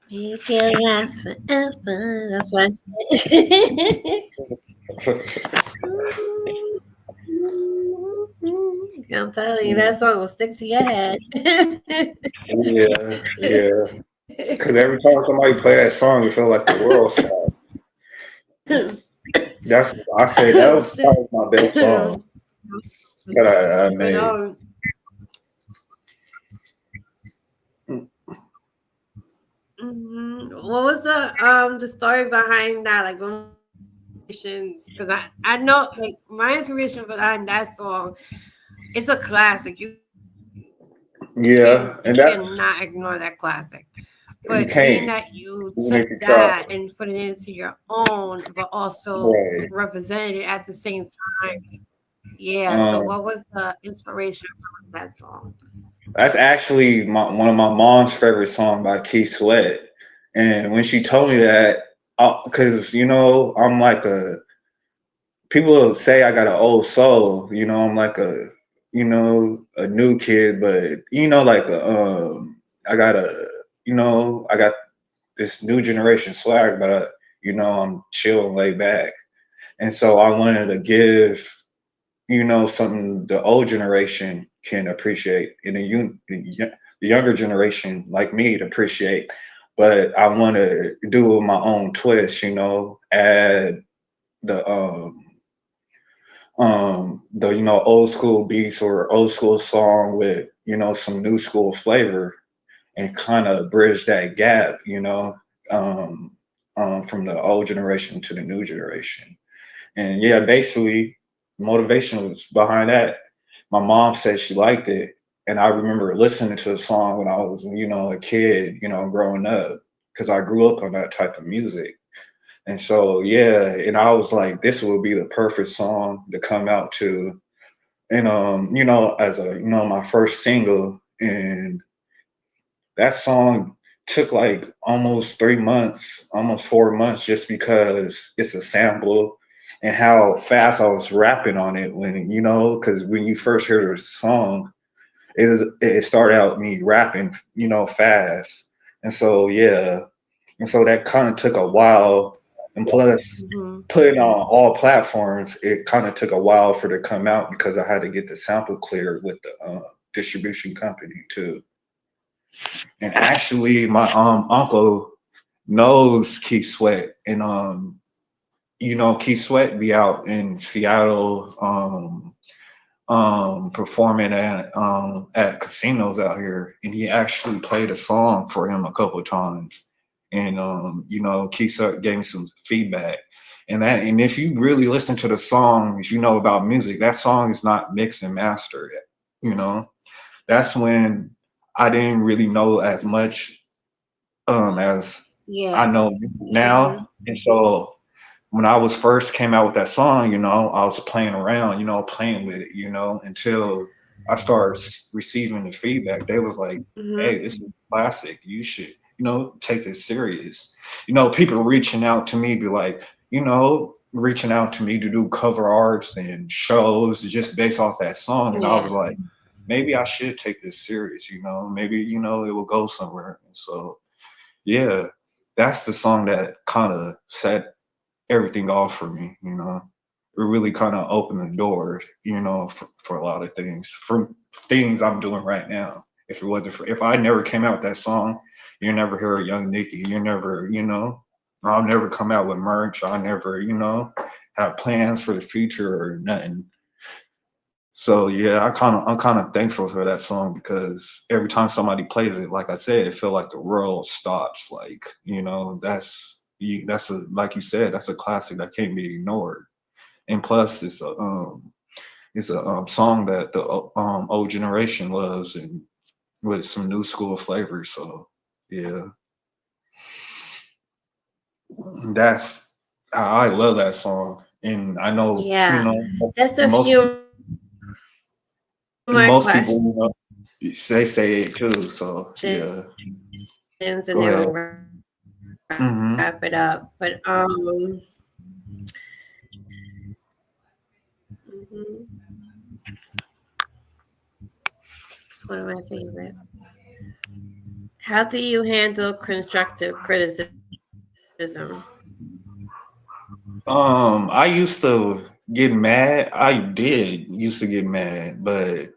Make it last forever. That's what I said. I'm telling you, that song will stick to your head. Yeah, yeah. Because every time somebody play that song, it feel like the world stopped. That's I say that Oh was shit. probably my best song that I But made. what was the story behind that? Like, what was the inspiration? Because I know, like, my inspiration behind that song, it's a classic. You Yeah, and cannot that's ignore that classic. But you being that can't you took even if you try. that and put it into your own, but also Right. represented it at the same time. Yeah. So Um, what was the inspiration for that song? that's actually one of my mom's favorite songs by Keith Sweat. And when she told me that, because I'm like a people say I got an old soul. I'm like a new kid, but like I got I got this new generation swag, but I'm chill and laid back. And so I wanted to give, something the old generation can appreciate and the younger generation like me to appreciate. But I want to do it with my own twist, add the the old school beats or old school song with some new school flavor and kind of bridge that gap, from the old generation to the new generation. And yeah, basically, motivation was behind that. My mom said she liked it, and I remember listening to the song when I was, a kid, growing up, because I grew up on that type of music. And so, yeah, and I was like, this would be the perfect song to come out to, and as a, my first single, and that song took like almost 3 months, almost 4 months, just because it's a sample and how fast I was rapping on it when because when you first hear the song, it started out me rapping, fast, and so yeah, and so that kind of took a while, and plus Hmm. putting on all platforms, it kind of took a while for it to come out because I had to get the sample cleared with the distribution company too. And actually, my uncle knows Keith Sweat, and Keith Sweat be out in Seattle, performing at casinos out here, and he actually played a song for him a couple of times, and Keith Sweat gave me some feedback, and if you really listen to the songs, about music, that song is not mixed and mastered, you know. That's when I didn't really know as much as I Yeah. know Hmm. now. And so when I was first came out with that song, I was playing around, playing with it, until I started receiving the feedback. They was like, "Hey, Hmm. this is classic. You should, take this serious." People reaching out to me, be like, reaching out to me to do cover arts and shows just based off that song, and I was Yeah. like, maybe I should take this serious. Maybe it will go somewhere. And so yeah, that's the song that kind of set everything off for me, It really kind of opened the door, for a lot of things, for things I'm doing right now. If it wasn't for, if I never came out with that song, you never hear a young Nicky. You never, I'll never come out with merch. I never, have plans for the future or nothing. So yeah, I'm kind of thankful for that song because every time somebody plays it, like I said, it feel like the world stops. Like that's a like you said, that's a classic that can't be ignored. And plus, it's a song that the old generation loves and with some new school flavors. So yeah, that's I love that song, and I know Yeah. That's a most few more questions most people they say it too. So yeah, and then we'll wrap it up. go But ahead. Hmm. mhm, it's one of my favorites. How do you handle constructive criticism? I used to. Getting mad, I did used to get mad, but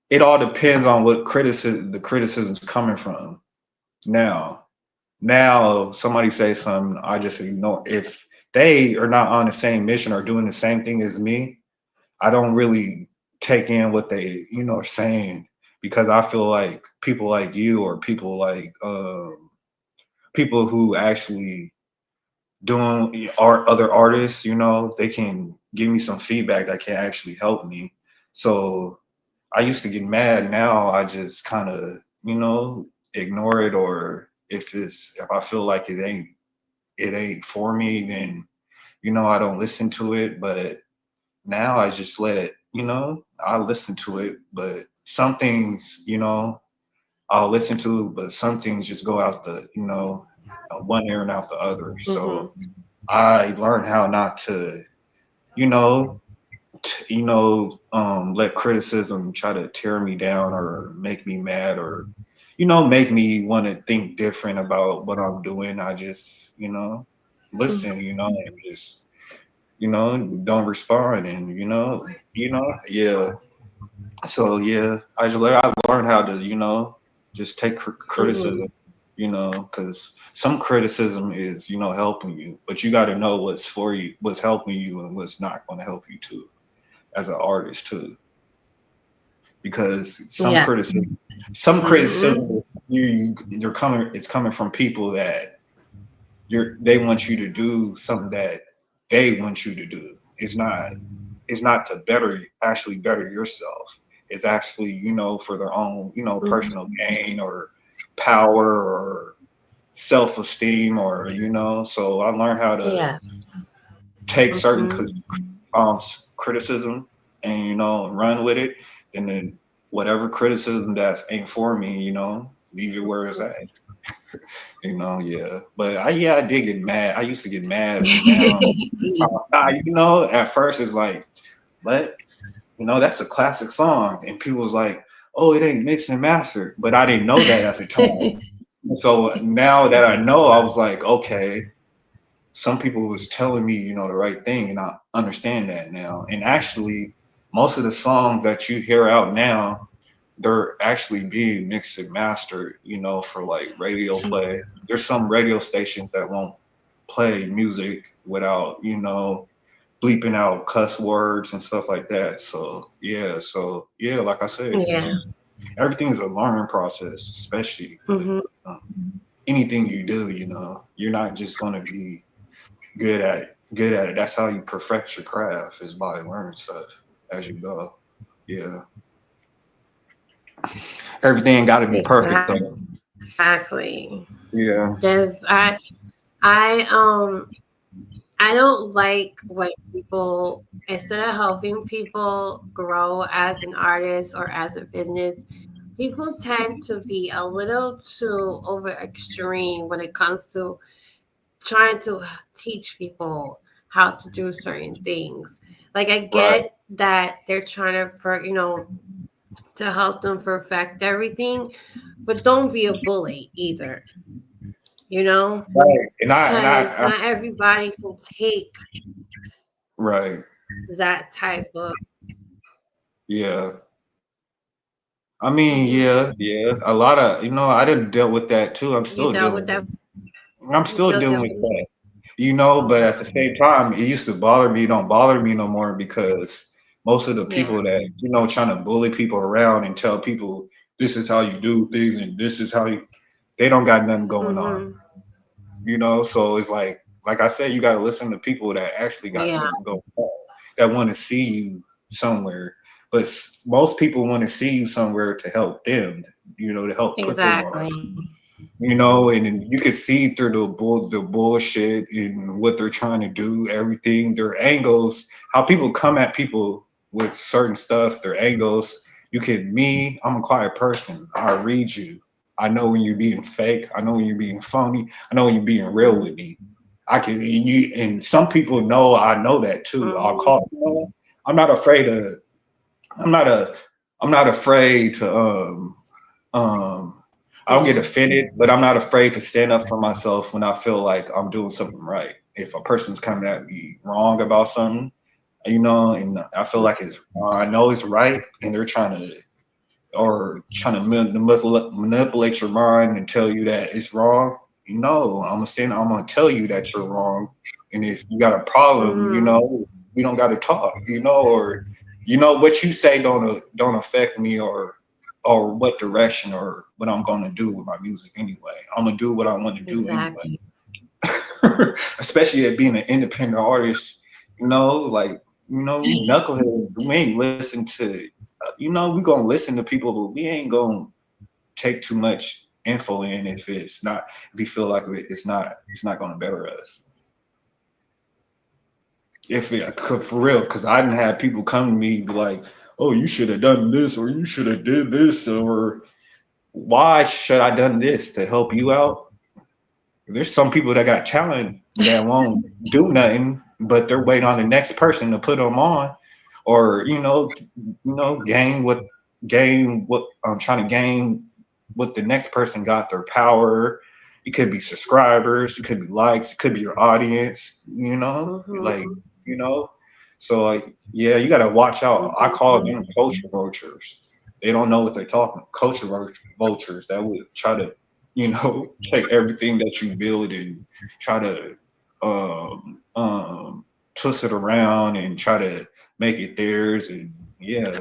it all depends on what criticism the criticism's coming from. Now, now somebody say something, I just ignore. If they are not on the same mission or doing the same thing as me, I don't really take in what they, are saying because I feel like people like you or people like people who actually doing art other artists, they can give me some feedback that can actually help me. So I used to get mad. Now I just kind of, ignore it, or if I feel like it ain't for me, then I don't listen to it. But now I just I listen to it, but some things, I'll listen to, but some things just go out the, one ear and out the other. Mm-hmm. So I learned how not to, you know, let criticism try to tear me down or make me mad or, make me want to think different about what I'm doing. I just, listen, and just, don't respond and, yeah. So yeah, I learned how to, just take Mm-hmm. criticism, because some criticism is, helping you, but you got to know what's for you, what's helping you, and what's not going to help you too, as an artist too, because Yes. some Mm-hmm. criticism, you're coming, it's coming from people that they want you to do something that they want you to do. It's not to actually better yourself. It's actually, for their own, personal gain or power or self esteem or, so I learned how to Yes. take certain Mm-hmm. criticism and, run with it. And then whatever criticism that ain't for me, leave it where it's at. Yeah. But I did get mad. I used to get mad, but now, at first it's like, but that's a classic song. And people was like, oh, it ain't mixed and mastered. But I didn't know that at the time. So now that I know, I was like, okay, some people was telling me, the right thing, and I understand that now. And actually, most of the songs that you hear out now, they're actually being mixed and mastered, for like radio play. There's some radio stations that won't play music without, bleeping out cuss words and stuff like that. So yeah, like I said, Yeah. everything is a learning process, especially with Mm-hmm. anything you do. You're not just going to be good at it. Good at it. That's how you perfect your craft, is by learning stuff as you go. Yeah, everything got to be perfect though. Exactly. Yeah, Just I I don't like when people, instead of helping people grow as an artist or as a business, people tend to be a little too over extreme when it comes to trying to teach people how to do certain things. Like I right, get that they're trying to, to help them perfect everything, but don't be a bully either. You know, right. because not everybody can take Right. that type of. Yeah. I mean, Mhm. yeah, yeah. A lot of, I didn't deal with that too. I'm You still dealt with dealing that. with. I'm You still still dealing deal with with it. that. But at the same time, it used to bother me. It don't bother me no more because most of the people Yeah. that trying to bully people around and tell people this is how you do things and this is how they don't got nothing going on. Mhm. So it's like I said, you got to listen to people that actually got Yeah. something going on, that want to see you somewhere. But most people want to see you somewhere to help them, to help put them on. Exactly. And then you can see through the bullshit and what they're trying to do, everything, their angles, how people come at people with certain stuff, their angles. I'm a quiet person. I read you. I know when you're being fake. I know when you're being phony. I know when you're being real Mhm. with me. And some people know I know that too. I'll Mhm. call. I'm not afraid of. I'm not a. I'm not afraid to um, I don't get Yeah. offended, but I'm not afraid to stand up for myself when I feel like I'm doing something right. if a person's coming at me wrong about something, and I feel like I know it's right, and they're trying to manipulate your mind and tell you that it's wrong. I'm gonna tell you that you're wrong, and if you got a problem, we don't got to talk, or what you say don't affect me, or what direction or what I'm gonna do with my music anyway. I'm gonna do what I want to do anyway. Exactly. Especially at being an independent artist, like we knuckleheads, we ain't listen to, we gonna listen to people, but we ain't gonna take too much info in if we feel like it's not gonna better us. If it could for real, because I didn't have people come to me be like, "Oh, you should have done this, or you should have did this, or why should I done this to help you out?" There's some people that got talent that won't do nothing, but they're waiting on the next person to put them on, or gain what I'm trying to gain what the next person got, their power. It could be subscribers, it could be likes, it could be your audience. Like Mm-hmm. you know. So like, yeah, you gotta watch out. I call Mm-hmm. them culture vultures. They don't know what they're talking. Vultures that would try to, take everything that you build and try to twist it around and try to make it theirs. And yeah,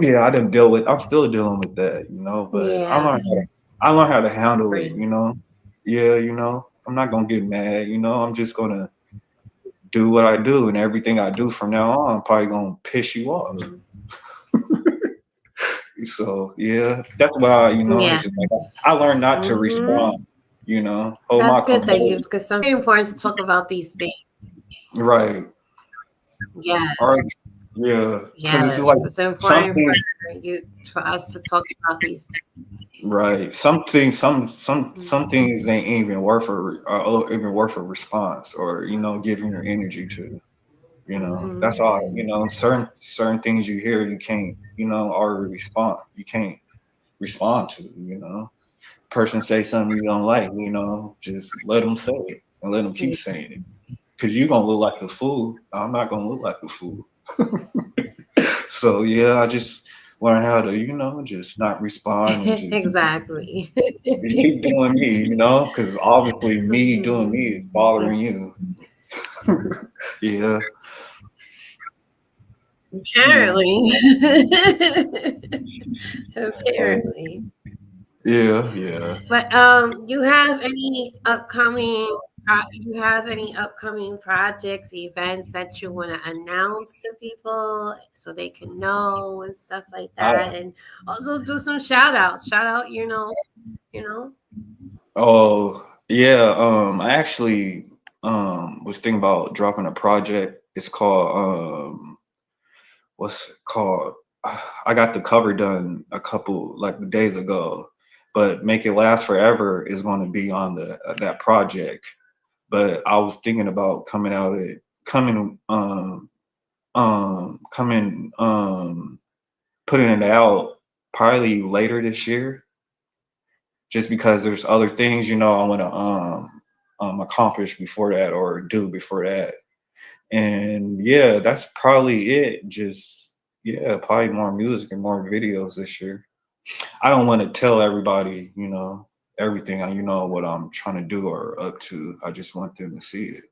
yeah, I'm still dealing with that, but Yeah. I learned how to handle it, Agree. Yeah, I'm not gonna get mad, I'm just gonna do what I do, and everything I do from now on probably gonna piss you off. So yeah, that's why it's just like Yes. I learned not to respond. Mm-hmm. Hold my That's good that composure. you, because some very important to talk about these things. Right. All right. Yes. Yeah. Because it's like Yes. It's important something. for us to talk about these things. Right. Some things ain't even worth a response, or giving your energy to. That's Mm-hmm. all. Certain things you hear you can't or respond. You can't respond to. Person say something you don't like. Just let them say it and let them keep saying it. Because you gonna look like a fool. I'm not gonna look like a fool. So yeah, I just learned how to just not respond and Exactly. just keep doing me. Because obviously me doing me is bothering you. Yeah. Yeah. Apparently. Apparently. Yeah. Yeah. But you have any upcoming projects, events that you want to announce to people so they can know and stuff like I, that, and also do some shout outs. Shout out, you know. oh yeah. I actually was thinking about dropping a project. It's called what's it called? I got the cover done a couple like days ago, but Make It Last Forever is going to be on the that project. But I was thinking about coming putting it out probably later this year, just because there's other things I want to accomplish before that or do before that. And yeah, that's probably it. Just yeah, probably more music and more videos this year. I don't want to tell everybody, everything what I'm trying to do or up to. I just want them to see it.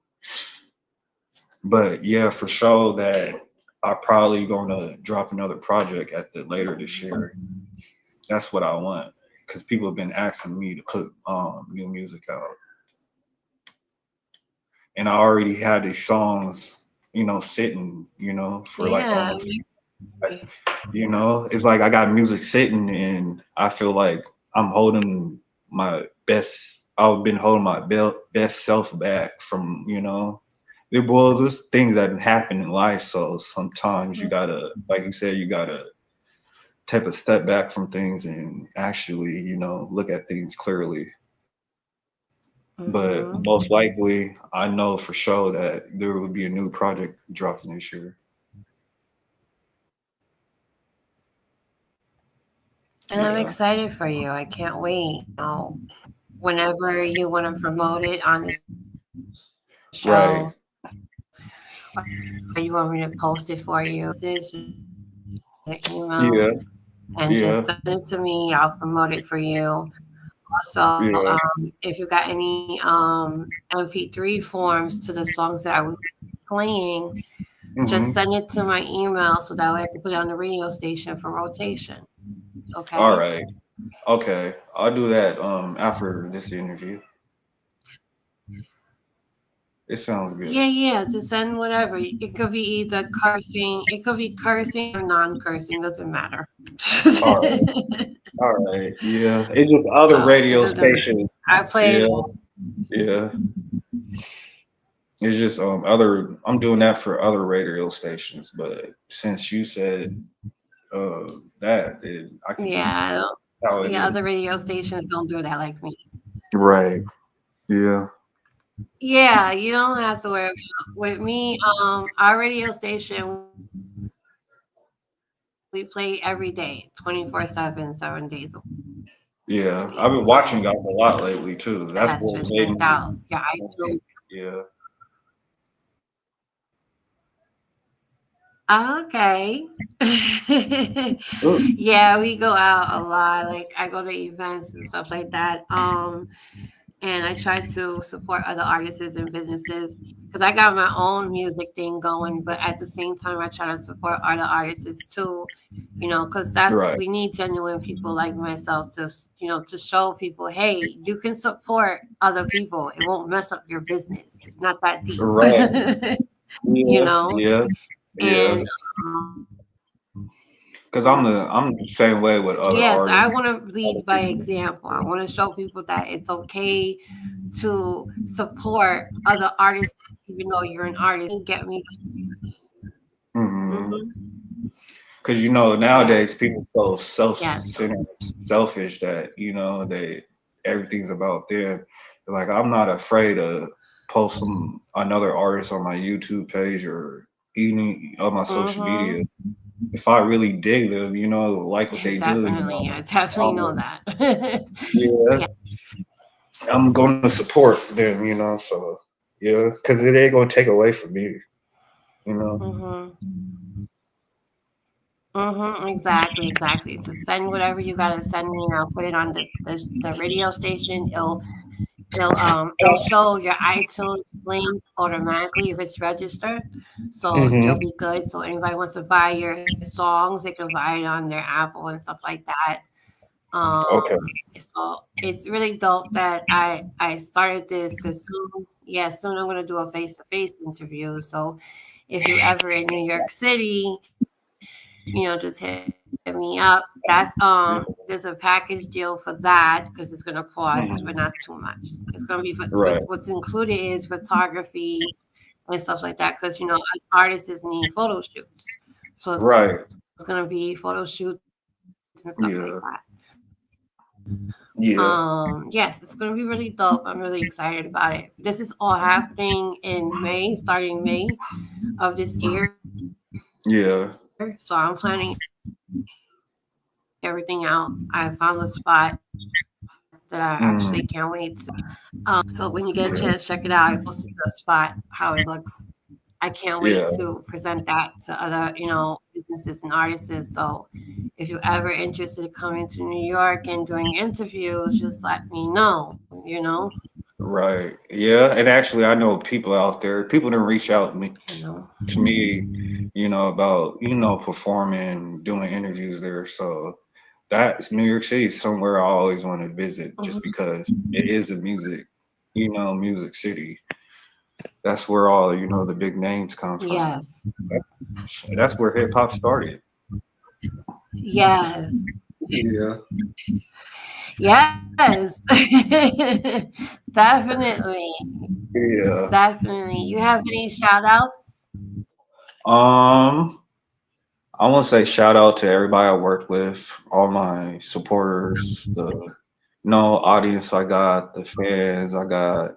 But yeah, for sure that I probably gonna drop another project at the later this year. That's what I want, because people have been asking me to put new music out, and I already had these songs, sitting, for like Yeah. almost, it's like I got music sitting, and I feel like I'm holding my best. I've been holding my best self back from, well, there's things that happen in life. So sometimes you gotta, like you said, you gotta take a step back from things and actually, look at things clearly. But Hmm. most likely, I know for sure that there will be a new project dropping this year. And I'm Yeah. excited for you. I can't wait. Whenever you want to promote it on the show, Right. or you want me to post it for you via message or email Yeah. and just send it Yeah. to me. I'll promote it for you. Also, Yeah. if you got any MP3 forms to the songs that I was playing, just Hmm. send it to my email so that way I can put it on the radio station for rotation. All Okay? right. Okay. I'll do that after this interview. It sounds Yeah, good. yeah, to send whatever. It could be either cursing, it could be cursing or non-cursing, doesn't matter. All right. All right. Yeah. It's just other So it radio doesn't matter. stations. I play Yeah. it all. Yeah. It's just other. I'm doing that for other radio stations, but since you said uh that, I can just Yeah, I don't, how it yeah, is. other radio stations don't do that like me. Right. Yeah. Yeah, you don't have to worry about with me. Our radio station, we play every day, 24/7, 7 days a week. So Yeah. I've been watching guys a lot lately it too. has That's been what sent made out. me. Yeah, iTunes. Yeah. Okay. Ooh. Yeah, we go out a lot. Like I go to events and stuff like that. And I try to support other artists and businesses because I got my own music thing going, but at the same time, I try to support other artists too. Because that's Right. we need genuine people like myself to to show people, hey, you can support other people. It won't mess up your business. It's not that deep, Right. you Yeah. know. Yeah. Yeah. And Because I'm the same way with other yes, I artists, want to other lead by people. example. I want to show people that it's okay to support other artists, even though you're an artist. Get me? Hmm. Hmm. Because Yes, nowadays people so yes. self-centered, selfish that they everything's about them. Like I'm not afraid to post another artist on my YouTube page or any of my social Hmm. media if I really dig them. Like what they do. Definitely, I definitely know Um, that. yeah, Yeah. I'm gonna support them. So yeah, because it ain't gonna take away from me. You know. Hmm. Exactly, exactly. Just send whatever you gotta send me, and I'll put it on the radio station. It'll show your iTunes link automatically if it's registered. So Hmm. you'll be good. So anybody wants to buy your songs, they can buy it on their Apple and stuff like that. Um, Okay. so it's really dope that I started this because soon, yeah, soon I'm gonna do a face-to-face interview. So if you ever in New York City, just hit me up. There's a package deal for that because it's gonna cost, but not too Mhm. much. It's gonna be what's Right. included is photography and stuff like that because as artists need photo shoots, so it's gonna be Right. photo shoots and stuff like that. Yeah. Yeah. Yes, it's gonna be really dope. I'm really excited about it. This is all happening in May, starting May of this year. So I'm planning Yeah. everything out. I found a spot that I actually can't wait to. So when you get a chance, Mm. check it out. I posted the spot, how it Yeah. looks. I can't wait to present that to other, Yeah. businesses and artists. So if you're ever interested in coming to New York and doing interviews, just let me know. Right. Yeah. And actually, I know people out there. People that reach out You know. to me, about performing, doing interviews there. So that's New York City is somewhere I always want to visit, just Mhm. because it is a music city. That's where all the big names come from. Yes. That's where hip hop started. Yes. Yeah. Yes. Definitely. Yeah. Definitely. You have any shout outs? Um, I want to say shout out to everybody I worked with, all my supporters, the audience I got, the fans I got.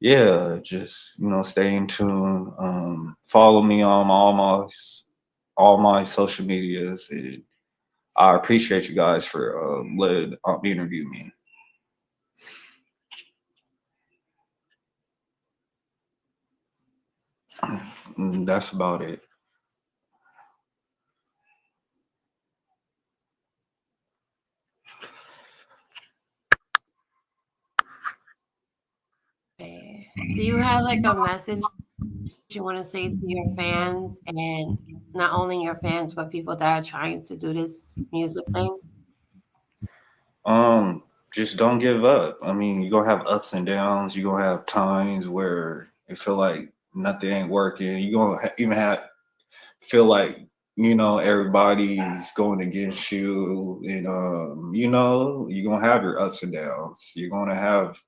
Yeah, just stay in tune. Follow me on all my social medias, and I appreciate you guys for letting interview me. That's about it. Okay. Do you have like a message you want to say to your fans, and not only your fans, but people that are trying to do this music thing? Just don't give up. I mean, you're gonna have ups and downs. You're gonna have times where you feel like nothing ain't working. You're gonna even have feel like everybody's going against you, and you're gonna have your ups and downs. You're gonna have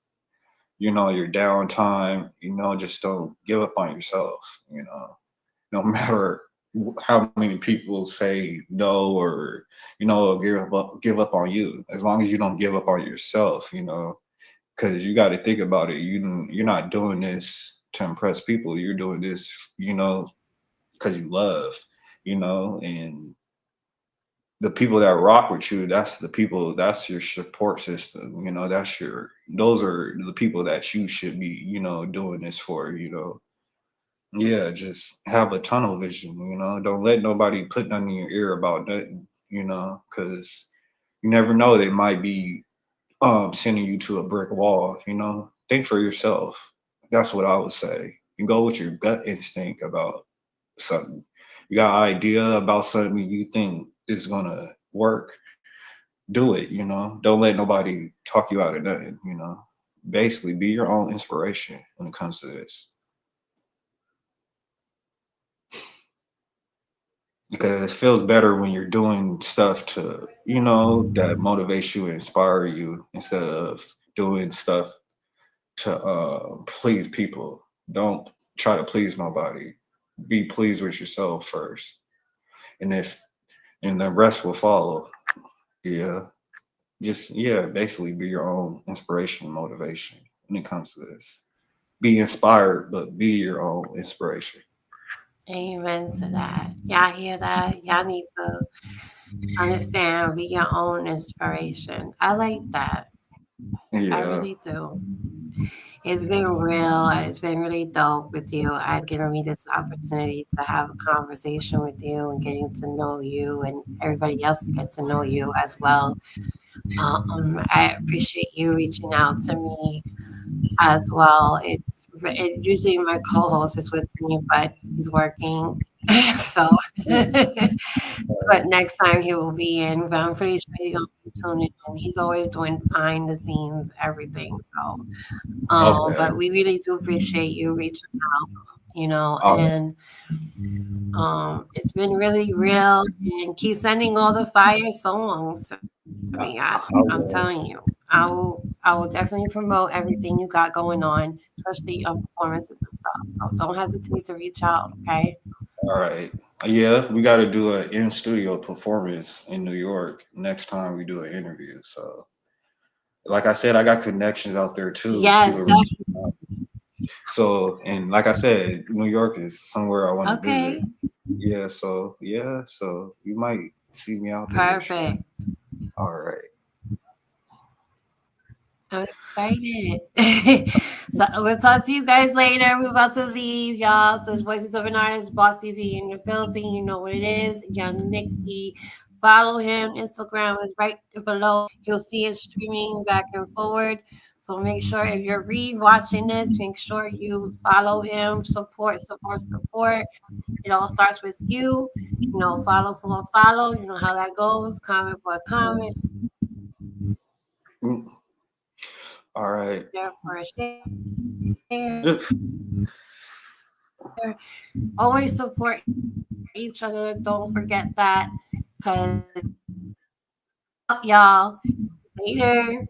your downtime. Just don't give up on yourself. No matter how many people say no, or give up on you. As long as you don't give up on yourself, because you got to think about it. You're not doing this to impress people. You're doing this, because you love, and the people that rock with you, that's the people, that's your support system. Those are the people that you should be, doing this for. Yeah, just have a tunnel vision. Don't let nobody put nothing in your ear about nothing. Because you never know, they might be sending you to a brick wall. Think for yourself. That's what I would say. You go with your gut instinct about something. You got an idea about something you think is gonna work, do it. Don't let nobody talk you out of nothing. Basically, be your own inspiration when it comes to this, because it feels better when you're doing stuff to that motivates you and inspire you, instead of doing stuff to please people. Don't try to please nobody. Be pleased with yourself first, and if and the rest will follow. Yeah, just basically be your own inspiration, and motivation when it comes to this. Be inspired, but be your own inspiration. Amen to that. Y'all hear that? Y'all need to understand, be your own inspiration. I like that. I Yeah. really do. It's been real. It's been really dope with you. Giving me this opportunity to have a conversation with you and getting to know you and everybody else to get to know you as well. I appreciate you reaching out to me as well. Usually my co-host is with me, but he's working, so. But next time he will be in, but I'm pretty sure he's gonna be tuning in. He's always doing behind the scenes everything. So, Okay. but we really do appreciate you reaching out, All right. and it's been really real. And keep sending all the fire songs to me. I'm I telling you, will. I will definitely promote everything you got going on, especially performances and stuff. So don't hesitate to reach out. Okay. All right. Yeah, we got to do an in studio performance in New York next time we do an interview. So, like I said, I got connections out there too. Yes. People. So, and like I said, New York is somewhere I want to visit. Okay. Yeah. So, you might see me out there this year. Perfect. All right. I'm excited. So we'll talk to you guys later. We're about to leave, y'all. So it's Voices of an Artist, Boss TV in your building. You know what it is. Young Nicky. Follow him. Instagram is right below. You'll see it streaming back and forward. So make sure if you're re-watching this, make sure you follow him. Support, support, support. It all starts with you. Follow for a follow. You know how that goes. Comment for a comment. Mm, all right. Share for a share. Yep. Always support each other. Don't forget that. Because up, y'all. Later.